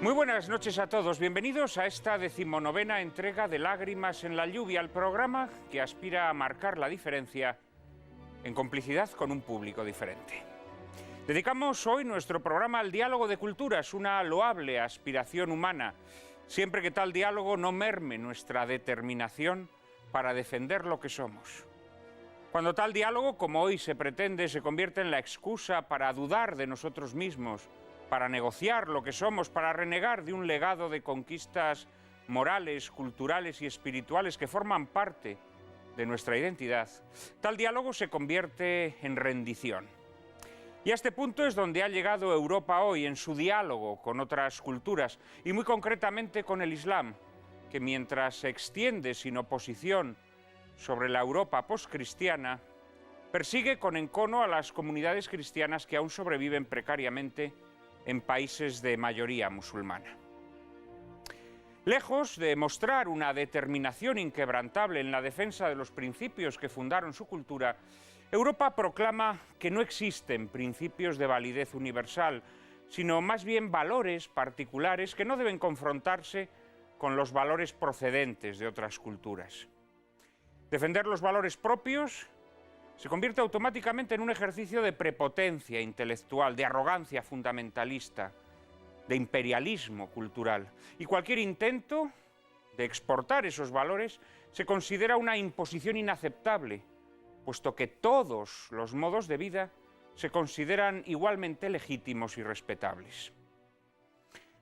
Muy buenas noches a todos, bienvenidos a esta 19ª entrega de Lágrimas en la lluvia, el programa que aspira a marcar la diferencia en complicidad con un público diferente. Dedicamos hoy nuestro programa al diálogo de culturas, una loable aspiración humana, siempre que tal diálogo no merme nuestra determinación para defender lo que somos. Cuando tal diálogo, como hoy se pretende, se convierte en la excusa para dudar de nosotros mismos, para negociar lo que somos, para renegar de un legado de conquistas morales, culturales y espirituales que forman parte de nuestra identidad, tal diálogo se convierte en rendición. Y a este punto es donde ha llegado Europa hoy, en su diálogo con otras culturas, y muy concretamente con el Islam, que mientras se extiende sin oposición sobre la Europa poscristiana, persigue con encono a las comunidades cristianas que aún sobreviven precariamente en países de mayoría musulmana. Lejos de mostrar una determinación inquebrantable en la defensa de los principios que fundaron su cultura, Europa proclama que no existen principios de validez universal, sino más bien valores particulares que no deben confrontarse con los valores procedentes de otras culturas. Defender los valores propios se convierte automáticamente en un ejercicio de prepotencia intelectual, de arrogancia fundamentalista, de imperialismo cultural. Y cualquier intento de exportar esos valores se considera una imposición inaceptable, puesto que todos los modos de vida se consideran igualmente legítimos y respetables.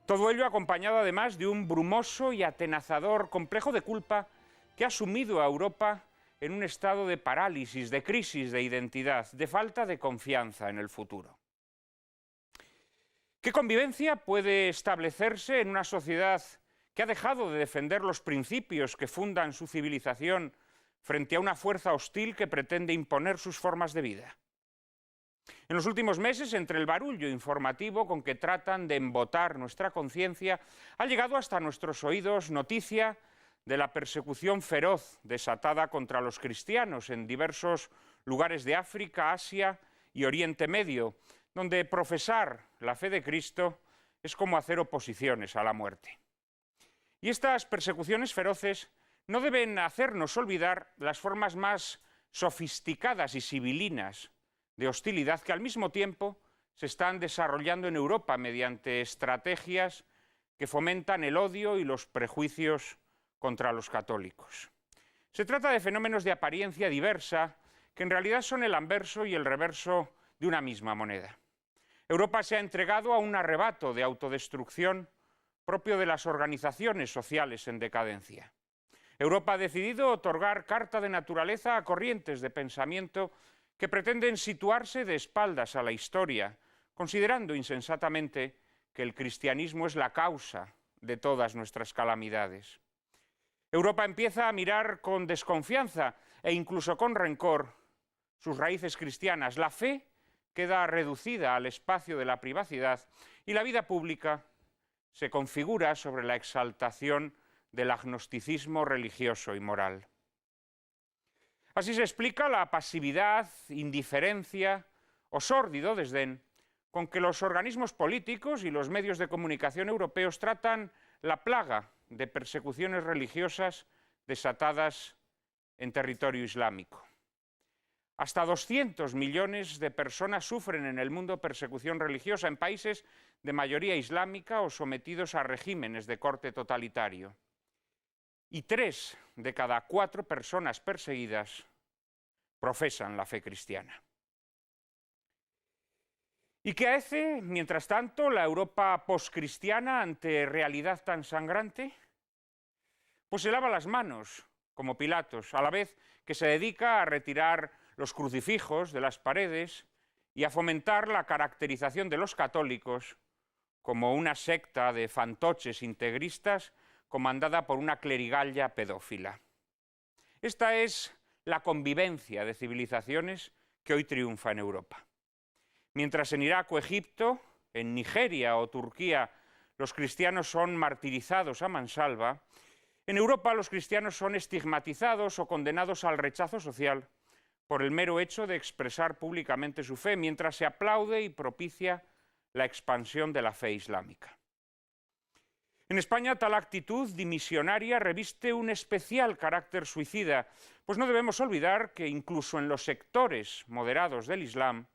Todo ello acompañado además de un brumoso y atenazador complejo de culpa que ha sumido a Europa en un estado de parálisis, de crisis de identidad, de falta de confianza en el futuro. ¿Qué convivencia puede establecerse en una sociedad que ha dejado de defender los principios que fundan su civilización frente a una fuerza hostil que pretende imponer sus formas de vida? En los últimos meses, entre el barullo informativo con que tratan de embotar nuestra conciencia, ha llegado hasta nuestros oídos noticia de la persecución feroz desatada contra los cristianos en diversos lugares de África, Asia y Oriente Medio, donde profesar la fe de Cristo es como hacer oposiciones a la muerte. Y estas persecuciones feroces no deben hacernos olvidar las formas más sofisticadas y civilinas de hostilidad que al mismo tiempo se están desarrollando en Europa mediante estrategias que fomentan el odio y los prejuicios contra los católicos. Se trata de fenómenos de apariencia diversa que en realidad son el anverso y el reverso de una misma moneda. Europa se ha entregado a un arrebato de autodestrucción propio de las organizaciones sociales en decadencia. Europa ha decidido otorgar carta de naturaleza a corrientes de pensamiento que pretenden situarse de espaldas a la historia, considerando insensatamente que el cristianismo es la causa de todas nuestras calamidades. Europa empieza a mirar con desconfianza e incluso con rencor sus raíces cristianas. La fe queda reducida al espacio de la privacidad y la vida pública se configura sobre la exaltación del agnosticismo religioso y moral. Así se explica la pasividad, indiferencia o sórdido desdén con que los organismos políticos y los medios de comunicación europeos tratan la plaga de persecuciones religiosas desatadas en territorio islámico. Hasta 200 millones de personas sufren en el mundo persecución religiosa en países de mayoría islámica o sometidos a regímenes de corte totalitario. Y 3 de cada 4 personas perseguidas profesan la fe cristiana. ¿Y qué hace, mientras tanto, la Europa poscristiana ante realidad tan sangrante? Pues se lava las manos, como Pilatos, a la vez que se dedica a retirar los crucifijos de las paredes y a fomentar la caracterización de los católicos como una secta de fantoches integristas comandada por una clerigalla pedófila. Esta es la convivencia de civilizaciones que hoy triunfa en Europa. Mientras en Irak o Egipto, en Nigeria o Turquía, los cristianos son martirizados a mansalva, en Europa los cristianos son estigmatizados o condenados al rechazo social por el mero hecho de expresar públicamente su fe, mientras se aplaude y propicia la expansión de la fe islámica. En España tal actitud dimisionaria reviste un especial carácter suicida, pues no debemos olvidar que incluso en los sectores moderados del Islam,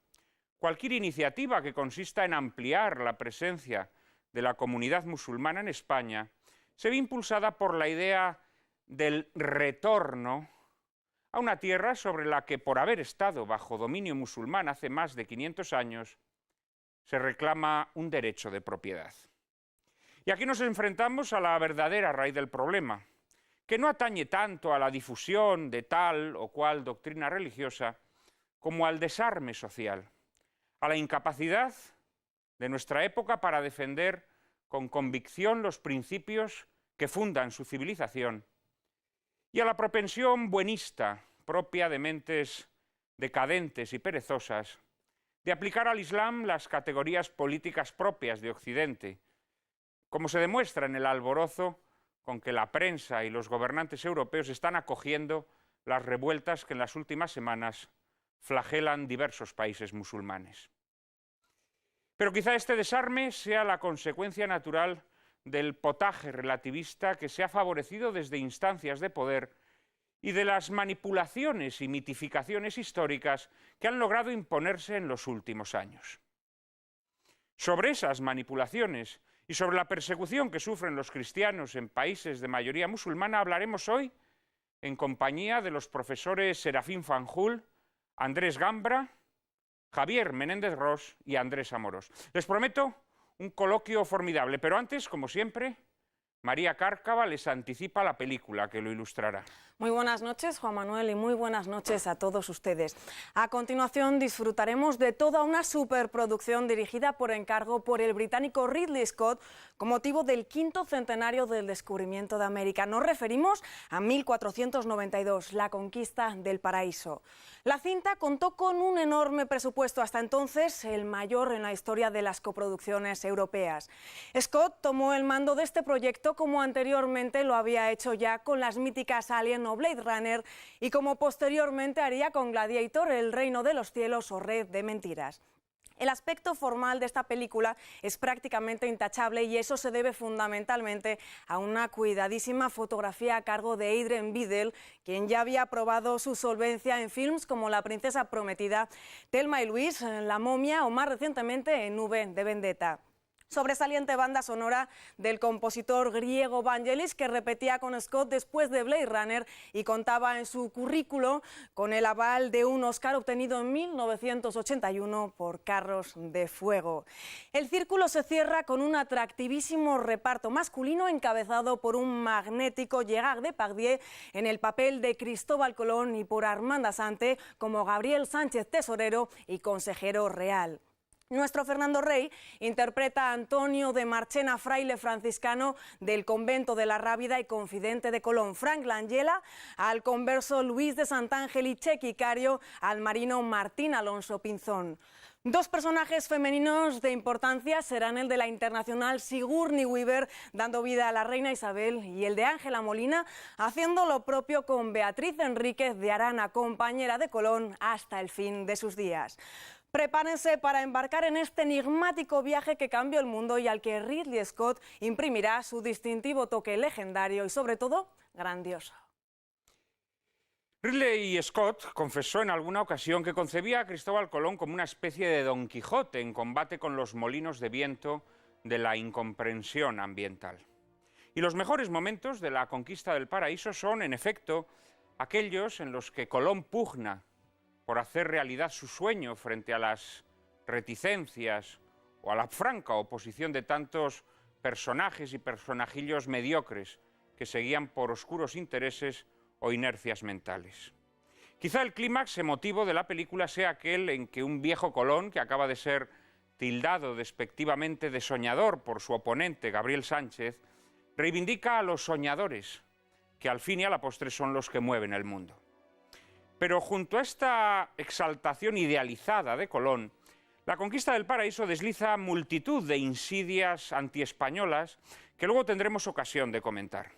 cualquier iniciativa que consista en ampliar la presencia de la comunidad musulmana en España se ve impulsada por la idea del retorno a una tierra sobre la que, por haber estado bajo dominio musulmán hace más de 500 años, se reclama un derecho de propiedad. Y aquí nos enfrentamos a la verdadera raíz del problema, que no atañe tanto a la difusión de tal o cual doctrina religiosa como al desarme social, a la incapacidad de nuestra época para defender con convicción los principios que fundan su civilización y a la propensión buenista, propia de mentes decadentes y perezosas, de aplicar al Islam las categorías políticas propias de Occidente, como se demuestra en el alborozo con que la prensa y los gobernantes europeos están acogiendo las revueltas que en las últimas semanas flagelan diversos países musulmanes. Pero quizá este desarme sea la consecuencia natural del potaje relativista que se ha favorecido desde instancias de poder y de las manipulaciones y mitificaciones históricas que han logrado imponerse en los últimos años. Sobre esas manipulaciones y sobre la persecución que sufren los cristianos en países de mayoría musulmana hablaremos hoy en compañía de los profesores Serafín Fanjul, Andrés Gambra, Javier Menéndez Ros y Andrés Amorós. Les prometo un coloquio formidable, pero antes, como siempre, María Cárcava les anticipa la película que lo ilustrará. Muy buenas noches, Juan Manuel, y muy buenas noches a todos ustedes. A continuación disfrutaremos de toda una superproducción dirigida por encargo por el británico Ridley Scott con motivo del 5º centenario del descubrimiento de América. Nos referimos a 1492, la conquista del paraíso. La cinta contó con un enorme presupuesto, hasta entonces el mayor en la historia de las coproducciones europeas. Scott tomó el mando de este proyecto como anteriormente lo había hecho ya con las míticas Alien o Blade Runner y como posteriormente haría con Gladiator, El reino de los cielos o Red de mentiras. El aspecto formal de esta película es prácticamente intachable y eso se debe fundamentalmente a una cuidadísima fotografía a cargo de Adrian Biddle, quien ya había probado su solvencia en films como La princesa prometida, Thelma y Louise, La momia o más recientemente en Nube de vendetta. Sobresaliente banda sonora del compositor griego Vangelis, que repetía con Scott después de Blade Runner y contaba en su currículo con el aval de un Oscar obtenido en 1981 por Carros de Fuego. El círculo se cierra con un atractivísimo reparto masculino encabezado por un magnético Gerard Depardieu en el papel de Cristóbal Colón y por Armand Assante como Gabriel Sánchez Tesorero y consejero real. Nuestro Fernando Rey interpreta a Antonio de Marchena, fraile franciscano del convento de la Rábida y confidente de Colón. Frank Langella al converso Luis de Sant'Angelo y Chequicario al marino Martín Alonso Pinzón. Dos personajes femeninos de importancia serán el de la internacional Sigourney Weaver, dando vida a la reina Isabel, y el de Ángela Molina, haciendo lo propio con Beatriz Enríquez de Arana, compañera de Colón hasta el fin de sus días. Prepárense para embarcar en este enigmático viaje que cambió el mundo y al que Ridley Scott imprimirá su distintivo toque legendario y, sobre todo, grandioso. Ridley Scott confesó en alguna ocasión que concebía a Cristóbal Colón como una especie de Don Quijote en combate con los molinos de viento de la incomprensión ambiental. Y los mejores momentos de la conquista del paraíso son, en efecto, aquellos en los que Colón pugna por hacer realidad su sueño frente a las reticencias o a la franca oposición de tantos personajes y personajillos mediocres que seguían por oscuros intereses o inercias mentales. Quizá el clímax emotivo de la película sea aquel en que un viejo Colón, que acaba de ser tildado despectivamente de soñador por su oponente Gabriel Sánchez, reivindica a los soñadores, que al fin y a la postre son los que mueven el mundo. Pero junto a esta exaltación idealizada de Colón, la conquista del paraíso desliza multitud de insidias antiespañolas que luego tendremos ocasión de comentar.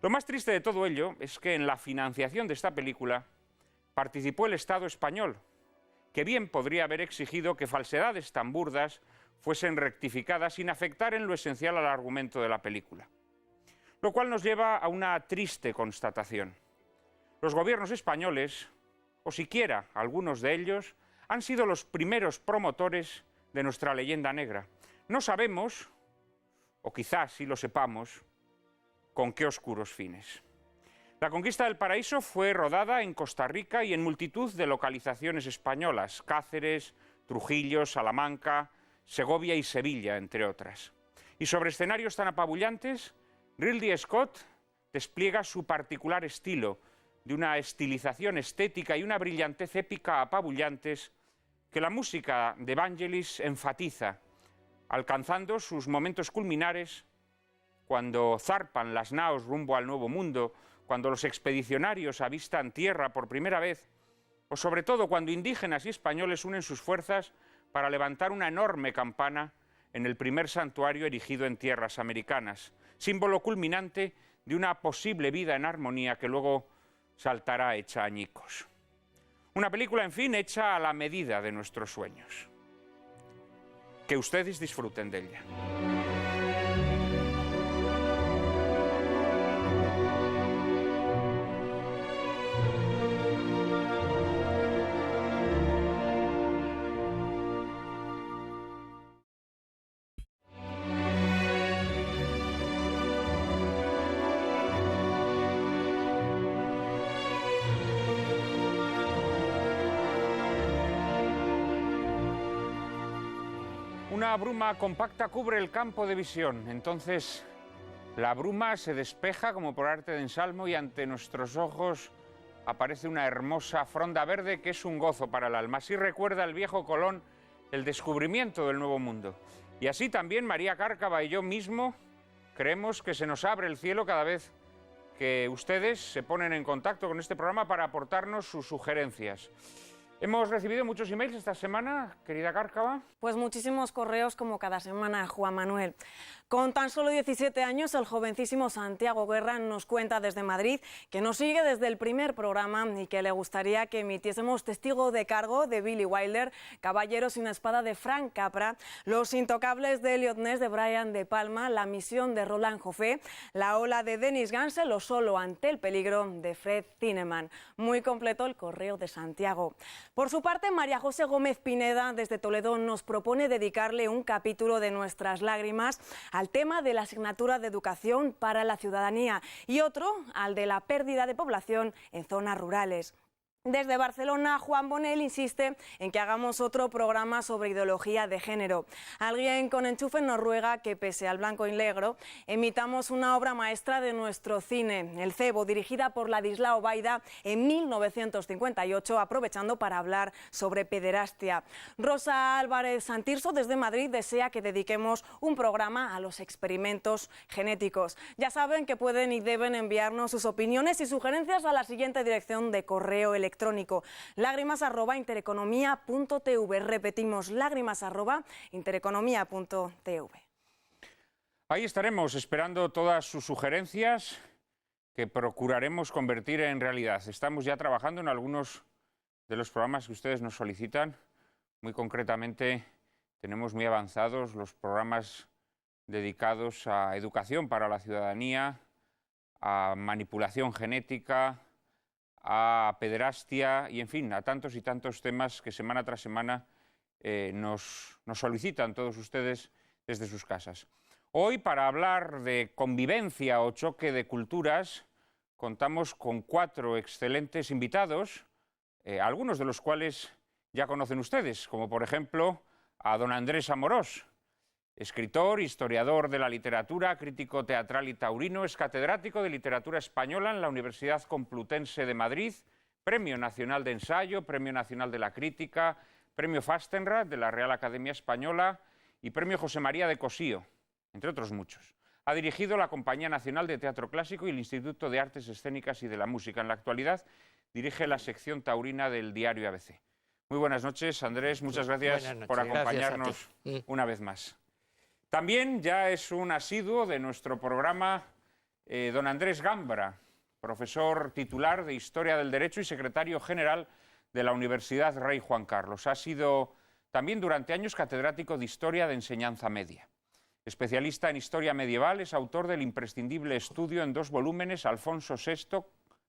Lo más triste de todo ello es que en la financiación de esta película participó el Estado español, que bien podría haber exigido que falsedades tan burdas fuesen rectificadas sin afectar en lo esencial al argumento de la película. Lo cual nos lleva a una triste constatación. Los gobiernos españoles, o siquiera algunos de ellos, han sido los primeros promotores de nuestra leyenda negra. No sabemos, o quizás sí lo sepamos, con qué oscuros fines. La conquista del paraíso fue rodada en Costa Rica y en multitud de localizaciones españolas: Cáceres, Trujillo, Salamanca, Segovia y Sevilla, entre otras. Y sobre escenarios tan apabullantes, Ridley Scott despliega su particular estilo, de una estilización estética y una brillantez épica apabullantes que la música de Vangelis enfatiza, alcanzando sus momentos culminares cuando zarpan las naos rumbo al Nuevo Mundo, cuando los expedicionarios avistan tierra por primera vez, o sobre todo cuando indígenas y españoles unen sus fuerzas para levantar una enorme campana en el primer santuario erigido en tierras americanas, símbolo culminante de una posible vida en armonía que luego saltará hecha añicos. Una película, en fin, hecha a la medida de nuestros sueños. Que ustedes disfruten de ella. Una bruma compacta cubre el campo de visión. Entonces, la bruma se despeja como por arte de ensalmo y ante nuestros ojos aparece una hermosa fronda verde que es un gozo para el alma. Así recuerda el viejo Colón el descubrimiento del Nuevo Mundo. Y así también María Cárcava y yo mismo creemos que se nos abre el cielo cada vez que ustedes se ponen en contacto con este programa para aportarnos sus sugerencias. Hemos recibido muchos emails esta semana, querida Cárcava. Pues muchísimos correos como cada semana, Juan Manuel. Con tan solo 17 años, el jovencísimo Santiago Guerra nos cuenta desde Madrid que nos sigue desde el primer programa y que le gustaría que emitiésemos Testigo de Cargo de Billy Wilder, Caballero sin espada de Frank Capra, Los intocables de Elliot Ness de Brian De Palma, La misión de Roland Joffé, La ola de Dennis Gansel o Solo ante el peligro de Fred Zinnemann. Muy completo el correo de Santiago. Por su parte, María José Gómez Pineda desde Toledo nos propone dedicarle un capítulo de Nuestras lágrimas al tema de la asignatura de educación para la ciudadanía y otro al de la pérdida de población en zonas rurales. Desde Barcelona, Juan Bonel insiste en que hagamos otro programa sobre ideología de género. Alguien con enchufe nos ruega que, pese al blanco y negro, emitamos una obra maestra de nuestro cine, El cebo, dirigida por Ladislao Baida en 1958, aprovechando para hablar sobre pederastia. Rosa Álvarez Santirso, desde Madrid, desea que dediquemos un programa a los experimentos genéticos. Ya saben que pueden y deben enviarnos sus opiniones y sugerencias a la siguiente dirección de correo electrónico: lágrimas@intereconomía.tv. Repetimos, lágrimas@intereconomía.tv. Ahí estaremos esperando todas sus sugerencias que procuraremos convertir en realidad. Estamos ya trabajando en algunos de los programas que ustedes nos solicitan. Muy concretamente, tenemos muy avanzados los programas dedicados a educación para la ciudadanía, a manipulación genética, a pederastia y, en fin, a tantos y tantos temas que semana tras semana nos solicitan todos ustedes desde sus casas. Hoy, para hablar de convivencia o choque de culturas, contamos con 4 excelentes invitados, algunos de los cuales ya conocen ustedes, como por ejemplo a don Andrés Amorós, escritor, historiador de la literatura, crítico teatral y taurino, es catedrático de literatura española en la Universidad Complutense de Madrid, Premio Nacional de Ensayo, Premio Nacional de la Crítica, Premio Fastenrath de la Real Academia Española y Premio José María de Cosío, entre otros muchos. Ha dirigido la Compañía Nacional de Teatro Clásico y el Instituto de Artes Escénicas y de la Música. En la actualidad dirige la sección taurina del diario ABC. Muy buenas noches, Andrés. Muchas gracias por acompañarnos una vez más. También ya es un asiduo de nuestro programa don Andrés Gambra, profesor titular de Historia del Derecho y secretario general de la Universidad Rey Juan Carlos. Ha sido también durante años catedrático de Historia de Enseñanza Media. Especialista en historia medieval, es autor del imprescindible estudio en 2 volúmenes Alfonso VI,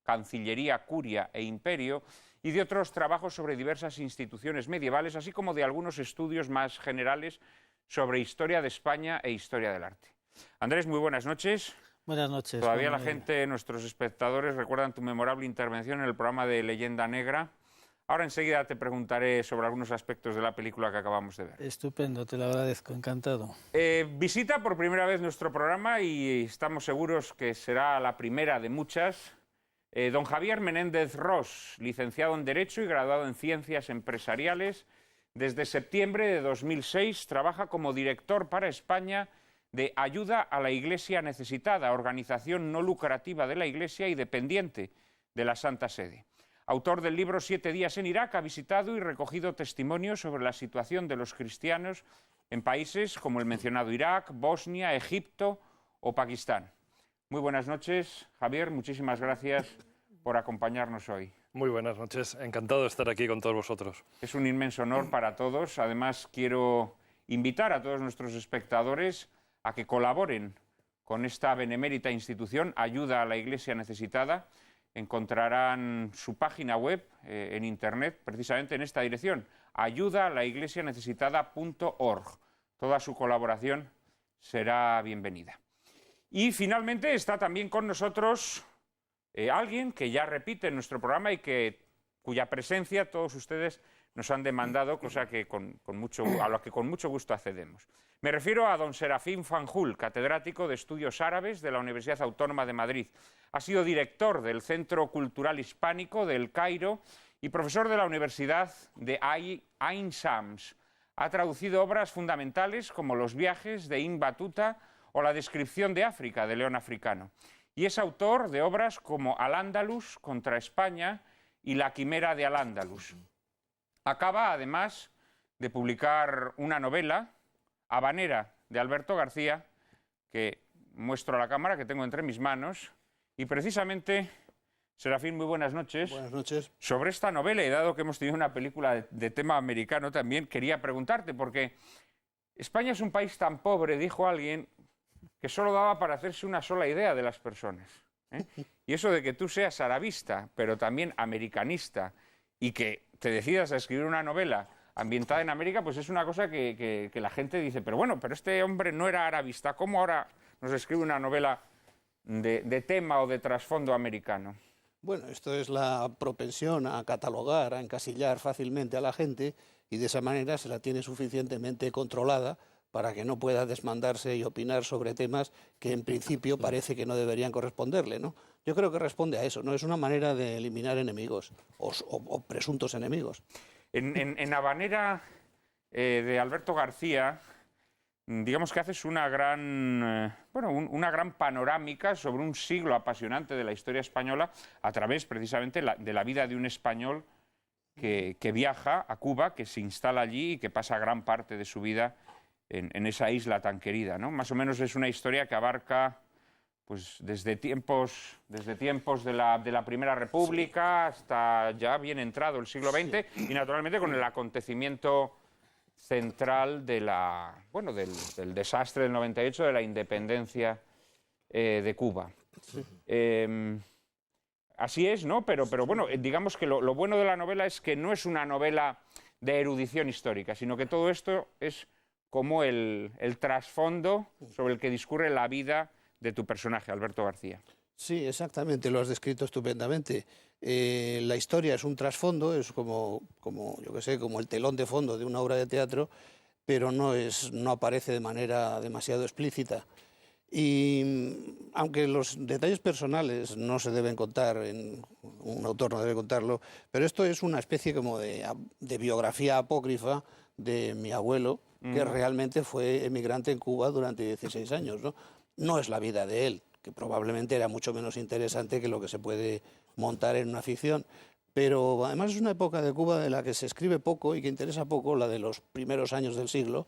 Cancillería, Curia e Imperio, y de otros trabajos sobre diversas instituciones medievales, así como de algunos estudios más generales sobre historia de España e historia del arte. Andrés, muy buenas noches. Buenas noches. Todavía la gente, nuestros espectadores, recuerdan tu memorable intervención en el programa de Leyenda Negra. Ahora enseguida te preguntaré sobre algunos aspectos de la película que acabamos de ver. Estupendo, te lo agradezco, encantado. Visita por primera vez nuestro programa y estamos seguros que será la primera de muchas. Don Javier Menéndez Ros, licenciado en Derecho y graduado en Ciencias Empresariales. Desde septiembre de 2006 trabaja como director para España de Ayuda a la Iglesia Necesitada, organización no lucrativa de la Iglesia y dependiente de la Santa Sede. Autor del libro 7 días en Irak, ha visitado y recogido testimonios sobre la situación de los cristianos en países como el mencionado Irak, Bosnia, Egipto o Pakistán. Muy buenas noches, Javier, muchísimas gracias por acompañarnos hoy. Muy buenas noches, encantado de estar aquí con todos vosotros. Es un inmenso honor para todos. Además, quiero invitar a todos nuestros espectadores a que colaboren con esta benemérita institución, Ayuda a la Iglesia Necesitada. Encontrarán su página web en internet, precisamente en esta dirección, ayudaalaiglesianecesitada.org. Toda su colaboración será bienvenida. Y finalmente está también con nosotros alguien que ya repite en nuestro programa y cuya presencia todos ustedes nos han demandado, cosa que a lo que con mucho gusto accedemos. Me refiero a don Serafín Fanjul, catedrático de Estudios Árabes de la Universidad Autónoma de Madrid. Ha sido director del Centro Cultural Hispánico del Cairo y profesor de la Universidad de Ain Shams. Ha traducido obras fundamentales como Los viajes de Ibn Battuta o La descripción de África de León Africano. Y es autor de obras como Al-Ándalus contra España y La quimera de Al-Ándalus. Acaba, además, de publicar una novela, Habanera, de Alberto García, que muestro a la cámara, que tengo entre mis manos. Y precisamente, Serafín, muy buenas noches. Buenas noches. Sobre esta novela, y dado que hemos tenido una película de tema americano también, quería preguntarte, porque España es un país tan pobre, dijo alguien, que solo daba para hacerse una sola idea de las personas. Y eso de que tú seas arabista, pero también americanista, y que te decidas a escribir una novela ambientada en América, pues es una cosa que la gente dice, pero bueno, pero este hombre no era arabista, ¿cómo ahora nos escribe una novela de tema o de trasfondo americano? Bueno, esto es la propensión a catalogar, a encasillar fácilmente a la gente, y de esa manera se la tiene suficientemente controlada para que no pueda desmandarse y opinar sobre temas que en principio parece que no deberían corresponderle, ¿no? Yo creo que responde a eso, ¿no? Es una manera de eliminar enemigos o presuntos enemigos. En Habanera de Alberto García, digamos que haces una gran panorámica sobre un siglo apasionante de la historia española a través precisamente de la vida de un español que viaja a Cuba, que se instala allí y que pasa gran parte de su vida en esa isla tan querida, ¿no? Más o menos es una historia que abarca pues, desde tiempos de la Primera República hasta ya bien entrado el siglo XX, y naturalmente con el acontecimiento central del desastre del 98, de la independencia de Cuba. Así es, ¿no? Pero bueno, digamos que lo bueno de la novela es que no es una novela de erudición histórica, sino que todo esto es como el trasfondo sobre el que discurre la vida de tu personaje, Alberto García. Sí, exactamente, lo has descrito estupendamente. La historia es un trasfondo, es como yo qué sé, como el telón de fondo de una obra de teatro, pero no aparece de manera demasiado explícita. Y aunque los detalles personales no se deben contar, un autor no debe contarlo, pero esto es una especie como de biografía apócrifa de mi abuelo, que realmente fue emigrante en Cuba durante 16 años, ¿no? No es la vida de él, que probablemente era mucho menos interesante que lo que se puede montar en una ficción, pero además es una época de Cuba de la que se escribe poco y que interesa poco, la de los primeros años del siglo,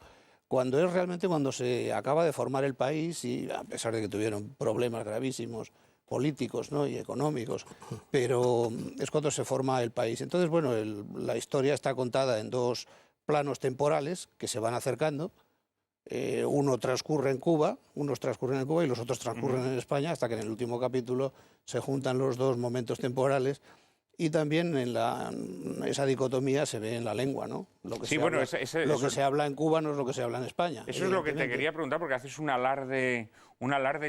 cuando es realmente cuando se acaba de formar el país, y a pesar de que tuvieron problemas gravísimos políticos, ¿no?, y económicos, pero es cuando se forma el país. Entonces, bueno, la historia está contada en dos planos temporales que se van acercando. Unos transcurren en Cuba y los otros transcurren en España, hasta que en el último capítulo se juntan los dos momentos temporales. Y también esa dicotomía se ve en la lengua, ¿no? Lo que se habla en Cuba no es lo que se habla en España. Eso es lo que te quería preguntar, porque haces un alarde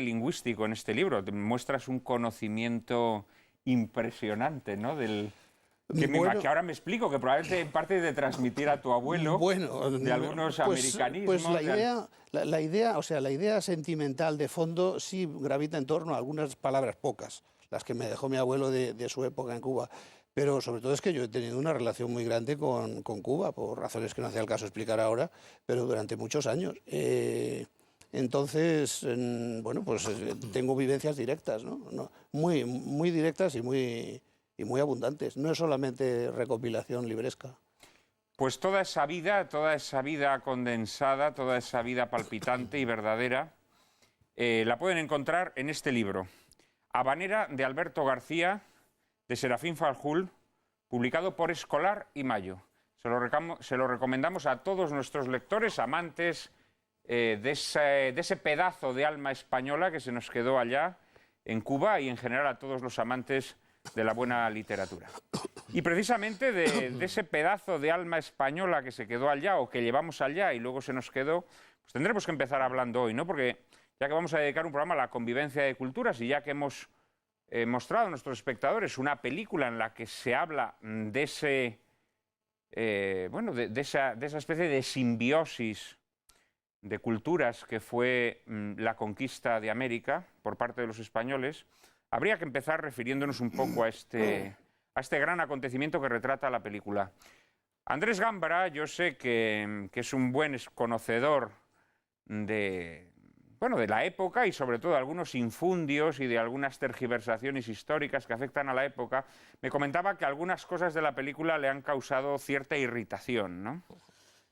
lingüístico en este libro. Te muestras un conocimiento impresionante, ¿no? Que ahora me explico, que probablemente en parte de transmitir a tu abuelo, de algunos americanismos. Pues la idea sentimental de fondo sí gravita en torno a algunas palabras pocas, las que me dejó mi abuelo de su época en Cuba. Pero sobre todo es que yo he tenido una relación muy grande con Cuba, por razones que no hacía el caso explicar ahora, pero durante muchos años. Entonces, bueno, pues tengo vivencias directas, ¿no? Muy, muy directas y muy abundantes. No es solamente recopilación libresca. Pues toda esa vida condensada, toda esa vida palpitante y verdadera, la pueden encontrar en este libro, Habanera, de Alberto García, de Serafín Faljull, publicado por Escolar y Mayo. Se lo recomendamos a todos nuestros lectores, amantes de ese pedazo de alma española que se nos quedó allá en Cuba, y en general a todos los amantes de la buena literatura. Y precisamente de ese pedazo de alma española que se quedó allá, o que llevamos allá y luego se nos quedó, pues tendremos que empezar hablando hoy, ¿no? Porque ya que vamos a dedicar un programa a la convivencia de culturas, y ya que hemos mostrado a nuestros espectadores una película en la que se habla de esa especie de simbiosis de culturas que fue la conquista de América por parte de los españoles, habría que empezar refiriéndonos un poco a este gran acontecimiento que retrata la película. Andrés Gámbara, yo sé que es un buen conocedor de la época, y sobre todo de algunos infundios y de algunas tergiversaciones históricas que afectan a la época. Me comentaba que algunas cosas de la película le han causado cierta irritación, ¿no?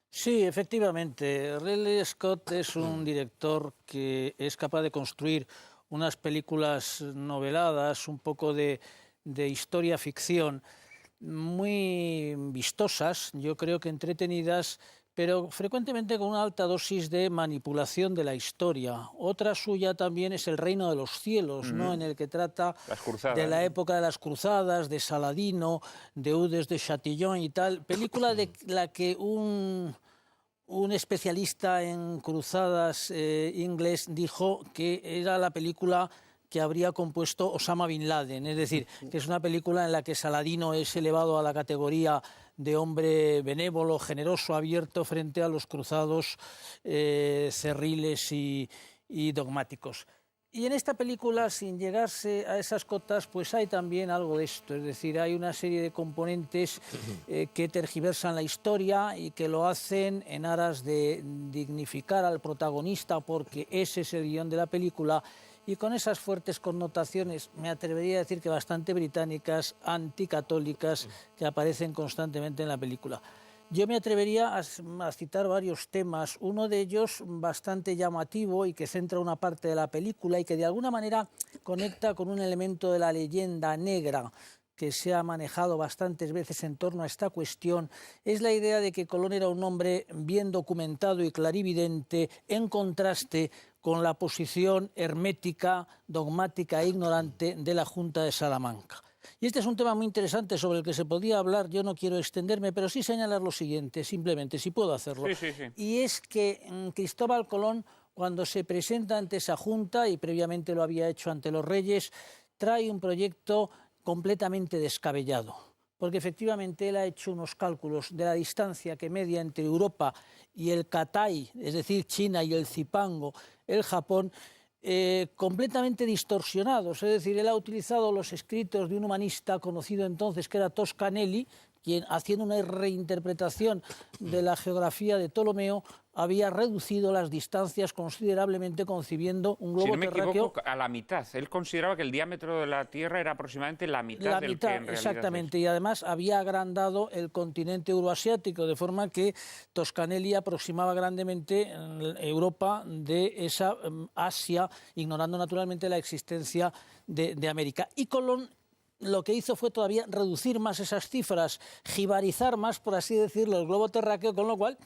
Sí, efectivamente. Ridley Scott es un director que es capaz de construir unas películas noveladas, un poco de historia-ficción, muy vistosas, yo creo que entretenidas, pero frecuentemente con una alta dosis de manipulación de la historia. Otra suya también es El reino de los cielos, ¿no? En el que trata de la época de las cruzadas, de Saladino, de Eudes de Chatillon y tal. Película de la que un especialista en cruzadas inglés dijo que era la película que habría compuesto Osama Bin Laden, es decir, que es una película en la que Saladino es elevado a la categoría de hombre benévolo, generoso, abierto frente a los cruzados cerriles y dogmáticos. Y en esta película, sin llegarse a esas cotas, pues hay también algo de esto, es decir, hay una serie de componentes que tergiversan la historia y que lo hacen en aras de dignificar al protagonista, porque ese es el guión de la película, y con esas fuertes connotaciones, me atrevería a decir que bastante británicas, anticatólicas, que aparecen constantemente en la película. Yo me atrevería a citar varios temas, uno de ellos bastante llamativo y que centra una parte de la película y que de alguna manera conecta con un elemento de la leyenda negra que se ha manejado bastantes veces en torno a esta cuestión, es la idea de que Colón era un hombre bien documentado y clarividente, en contraste con la posición hermética, dogmática e ignorante de la Junta de Salamanca. Y este es un tema muy interesante sobre el que se podía hablar, yo no quiero extenderme, pero sí señalar lo siguiente, simplemente, si puedo hacerlo. Sí. Y es que Cristóbal Colón, cuando se presenta ante esa Junta, y previamente lo había hecho ante los reyes, trae un proyecto completamente descabellado, porque efectivamente él ha hecho unos cálculos de la distancia que media entre Europa y el Catay, es decir, China y el Zipango, el Japón, completamente distorsionados. Es decir, él ha utilizado los escritos de un humanista conocido entonces, que era Toscanelli, quien, haciendo una reinterpretación de la geografía de Ptolomeo, había reducido las distancias considerablemente, concibiendo un globo terráqueo. Si no me equivoco, a la mitad. Él consideraba que el diámetro de la Tierra era aproximadamente la mitad del que en realidad exactamente, es. Y además había agrandado el continente euroasiático, de forma que Toscanelli aproximaba grandemente Europa de esa Asia, ignorando naturalmente la existencia de América. Y Colón lo que hizo fue todavía reducir más esas cifras, jibarizar más, por así decirlo, el globo terráqueo, con lo cual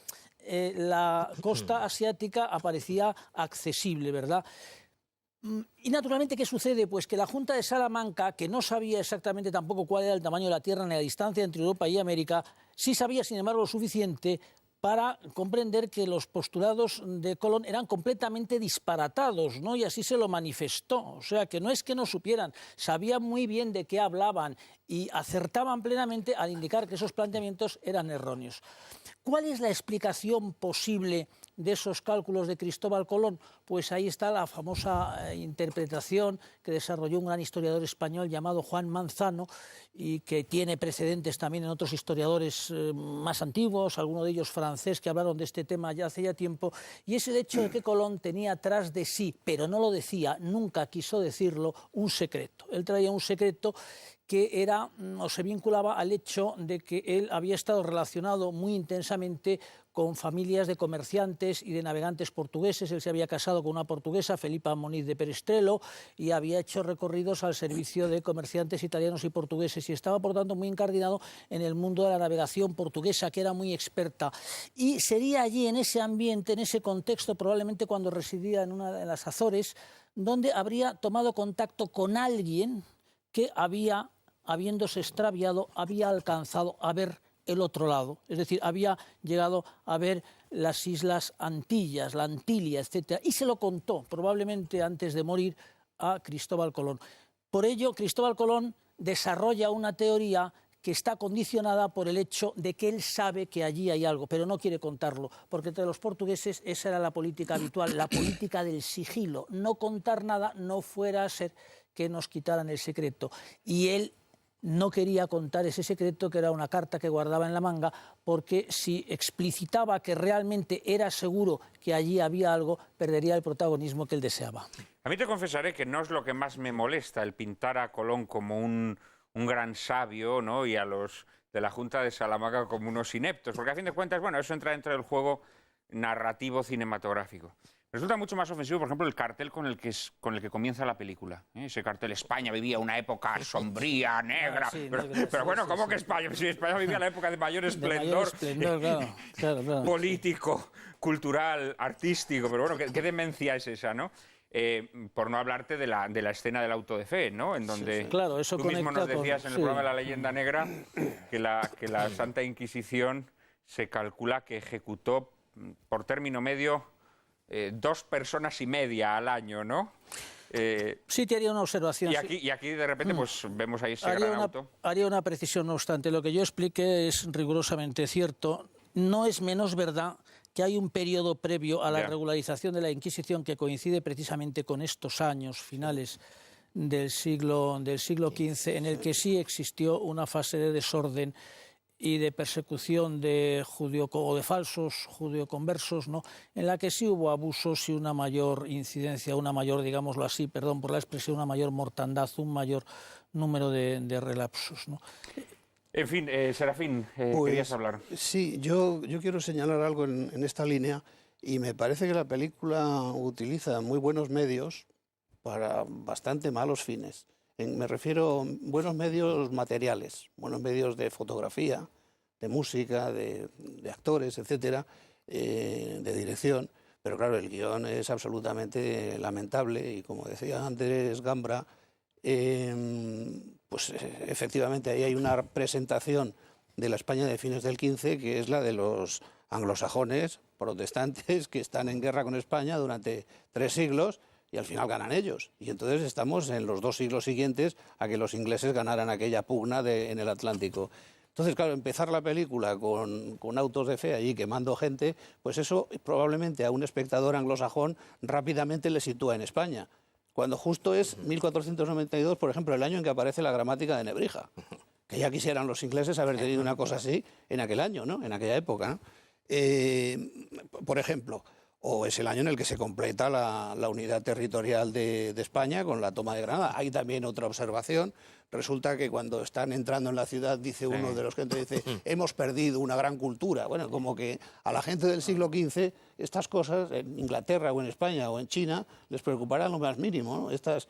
la costa asiática aparecía accesible, ¿verdad? Y naturalmente, ¿qué sucede? Pues que la Junta de Salamanca, que no sabía exactamente tampoco cuál era el tamaño de la Tierra ni la distancia entre Europa y América, sí sabía, sin embargo, lo suficiente para comprender que los postulados de Colón eran completamente disparatados, ¿no? Y así se lo manifestó. O sea, que no es que no supieran, sabían muy bien de qué hablaban y acertaban plenamente al indicar que esos planteamientos eran erróneos. ¿Cuál es la explicación posible de esos cálculos de Cristóbal Colón? Pues ahí está la famosa interpretación que desarrolló un gran historiador español llamado Juan Manzano y que tiene precedentes también en otros historiadores más antiguos, algunos de ellos francés, que hablaron de este tema ya hace tiempo, y es el hecho de que Colón tenía tras de sí, pero no lo decía, nunca quiso decirlo, un secreto. Él traía un secreto que era o se vinculaba al hecho de que él había estado relacionado muy intensamente con familias de comerciantes y de navegantes portugueses. Él se había casado con una portuguesa, Felipa Moniz de Perestrelo, y había hecho recorridos al servicio de comerciantes italianos y portugueses, y estaba, por tanto, muy incardinado en el mundo de la navegación portuguesa, que era muy experta. Y sería allí, en ese ambiente, en ese contexto, probablemente cuando residía en una de las Azores, donde habría tomado contacto con alguien que habiéndose extraviado, había alcanzado a ver el otro lado, es decir, había llegado a ver las Islas Antillas, la Antilia, etc. Y se lo contó, probablemente antes de morir, a Cristóbal Colón. Por ello, Cristóbal Colón desarrolla una teoría que está condicionada por el hecho de que él sabe que allí hay algo, pero no quiere contarlo, porque entre los portugueses esa era la política habitual, la política del sigilo, no contar nada, no fuera a ser que nos quitaran el secreto. Y él no quería contar ese secreto, que era una carta que guardaba en la manga, porque si explicitaba que realmente era seguro que allí había algo, perdería el protagonismo que él deseaba. A mí te confesaré que no es lo que más me molesta el pintar a Colón como un gran sabio, ¿no? Y a los de la Junta de Salamanca como unos ineptos, porque a fin de cuentas, bueno, eso entra dentro del juego narrativo cinematográfico. Resulta mucho más ofensivo, por ejemplo, el cartel con el que comienza la película. Ese cartel: España vivía una época sombría, negra. Sí, pero bueno, ¿cómo que España? Si España vivía la época de mayor esplendor, claro. Político, cultural, artístico. Pero bueno, ¿qué demencia es esa, no? Por no hablarte de la escena del auto de fe, ¿no? En donde sí. Claro, eso tú mismo nos decías en el programa de La Leyenda Negra que la Santa Inquisición se calcula que ejecutó por término medio 2 personas y media al año, ¿no? Sí, te haría una observación. Y aquí de repente pues vemos ahí ese gran auto. Haría una precisión, no obstante. Lo que yo expliqué es rigurosamente cierto. No es menos verdad que hay un periodo previo a la regularización de la Inquisición que coincide precisamente con estos años finales del siglo XV, en el que sí existió una fase de desorden y de persecución de falsos judeoconversos, ¿no? En la que sí hubo abusos y una mayor incidencia, una mayor, digámoslo así, perdón por la expresión, una mayor mortandad, un mayor número de relapsos, ¿no? En fin, Serafín, pues, querías hablar. Sí, yo quiero señalar algo en esta línea, y me parece que la película utiliza muy buenos medios para bastante malos fines. Me refiero a buenos medios materiales, buenos medios de fotografía, de música, de actores, etcétera, de dirección. Pero claro, el guión es absolutamente lamentable y, como decía Andrés Gambra, pues efectivamente ahí hay una presentación de la España de fines del XV que es la de los anglosajones protestantes que están en guerra con España durante 3 siglos y al final ganan ellos. Y entonces estamos en los 2 siglos siguientes a que los ingleses ganaran aquella pugna en el Atlántico. Entonces, claro, empezar la película con autos de fe allí quemando gente, pues eso probablemente a un espectador anglosajón rápidamente le sitúa en España. Cuando justo es 1492, por ejemplo, el año en que aparece la gramática de Nebrija. Que ya quisieran los ingleses haber tenido una cosa así en aquel año, ¿no? En aquella época, ¿no? Por ejemplo, o es el año en el que se completa la unidad territorial de España con la toma de Granada. Hay también otra observación. Resulta que cuando están entrando en la ciudad, dice uno de los que dice, hemos perdido una gran cultura. Bueno, como que a la gente del siglo XV estas cosas, en Inglaterra o en España o en China, les preocuparán lo más mínimo, ¿no? Estas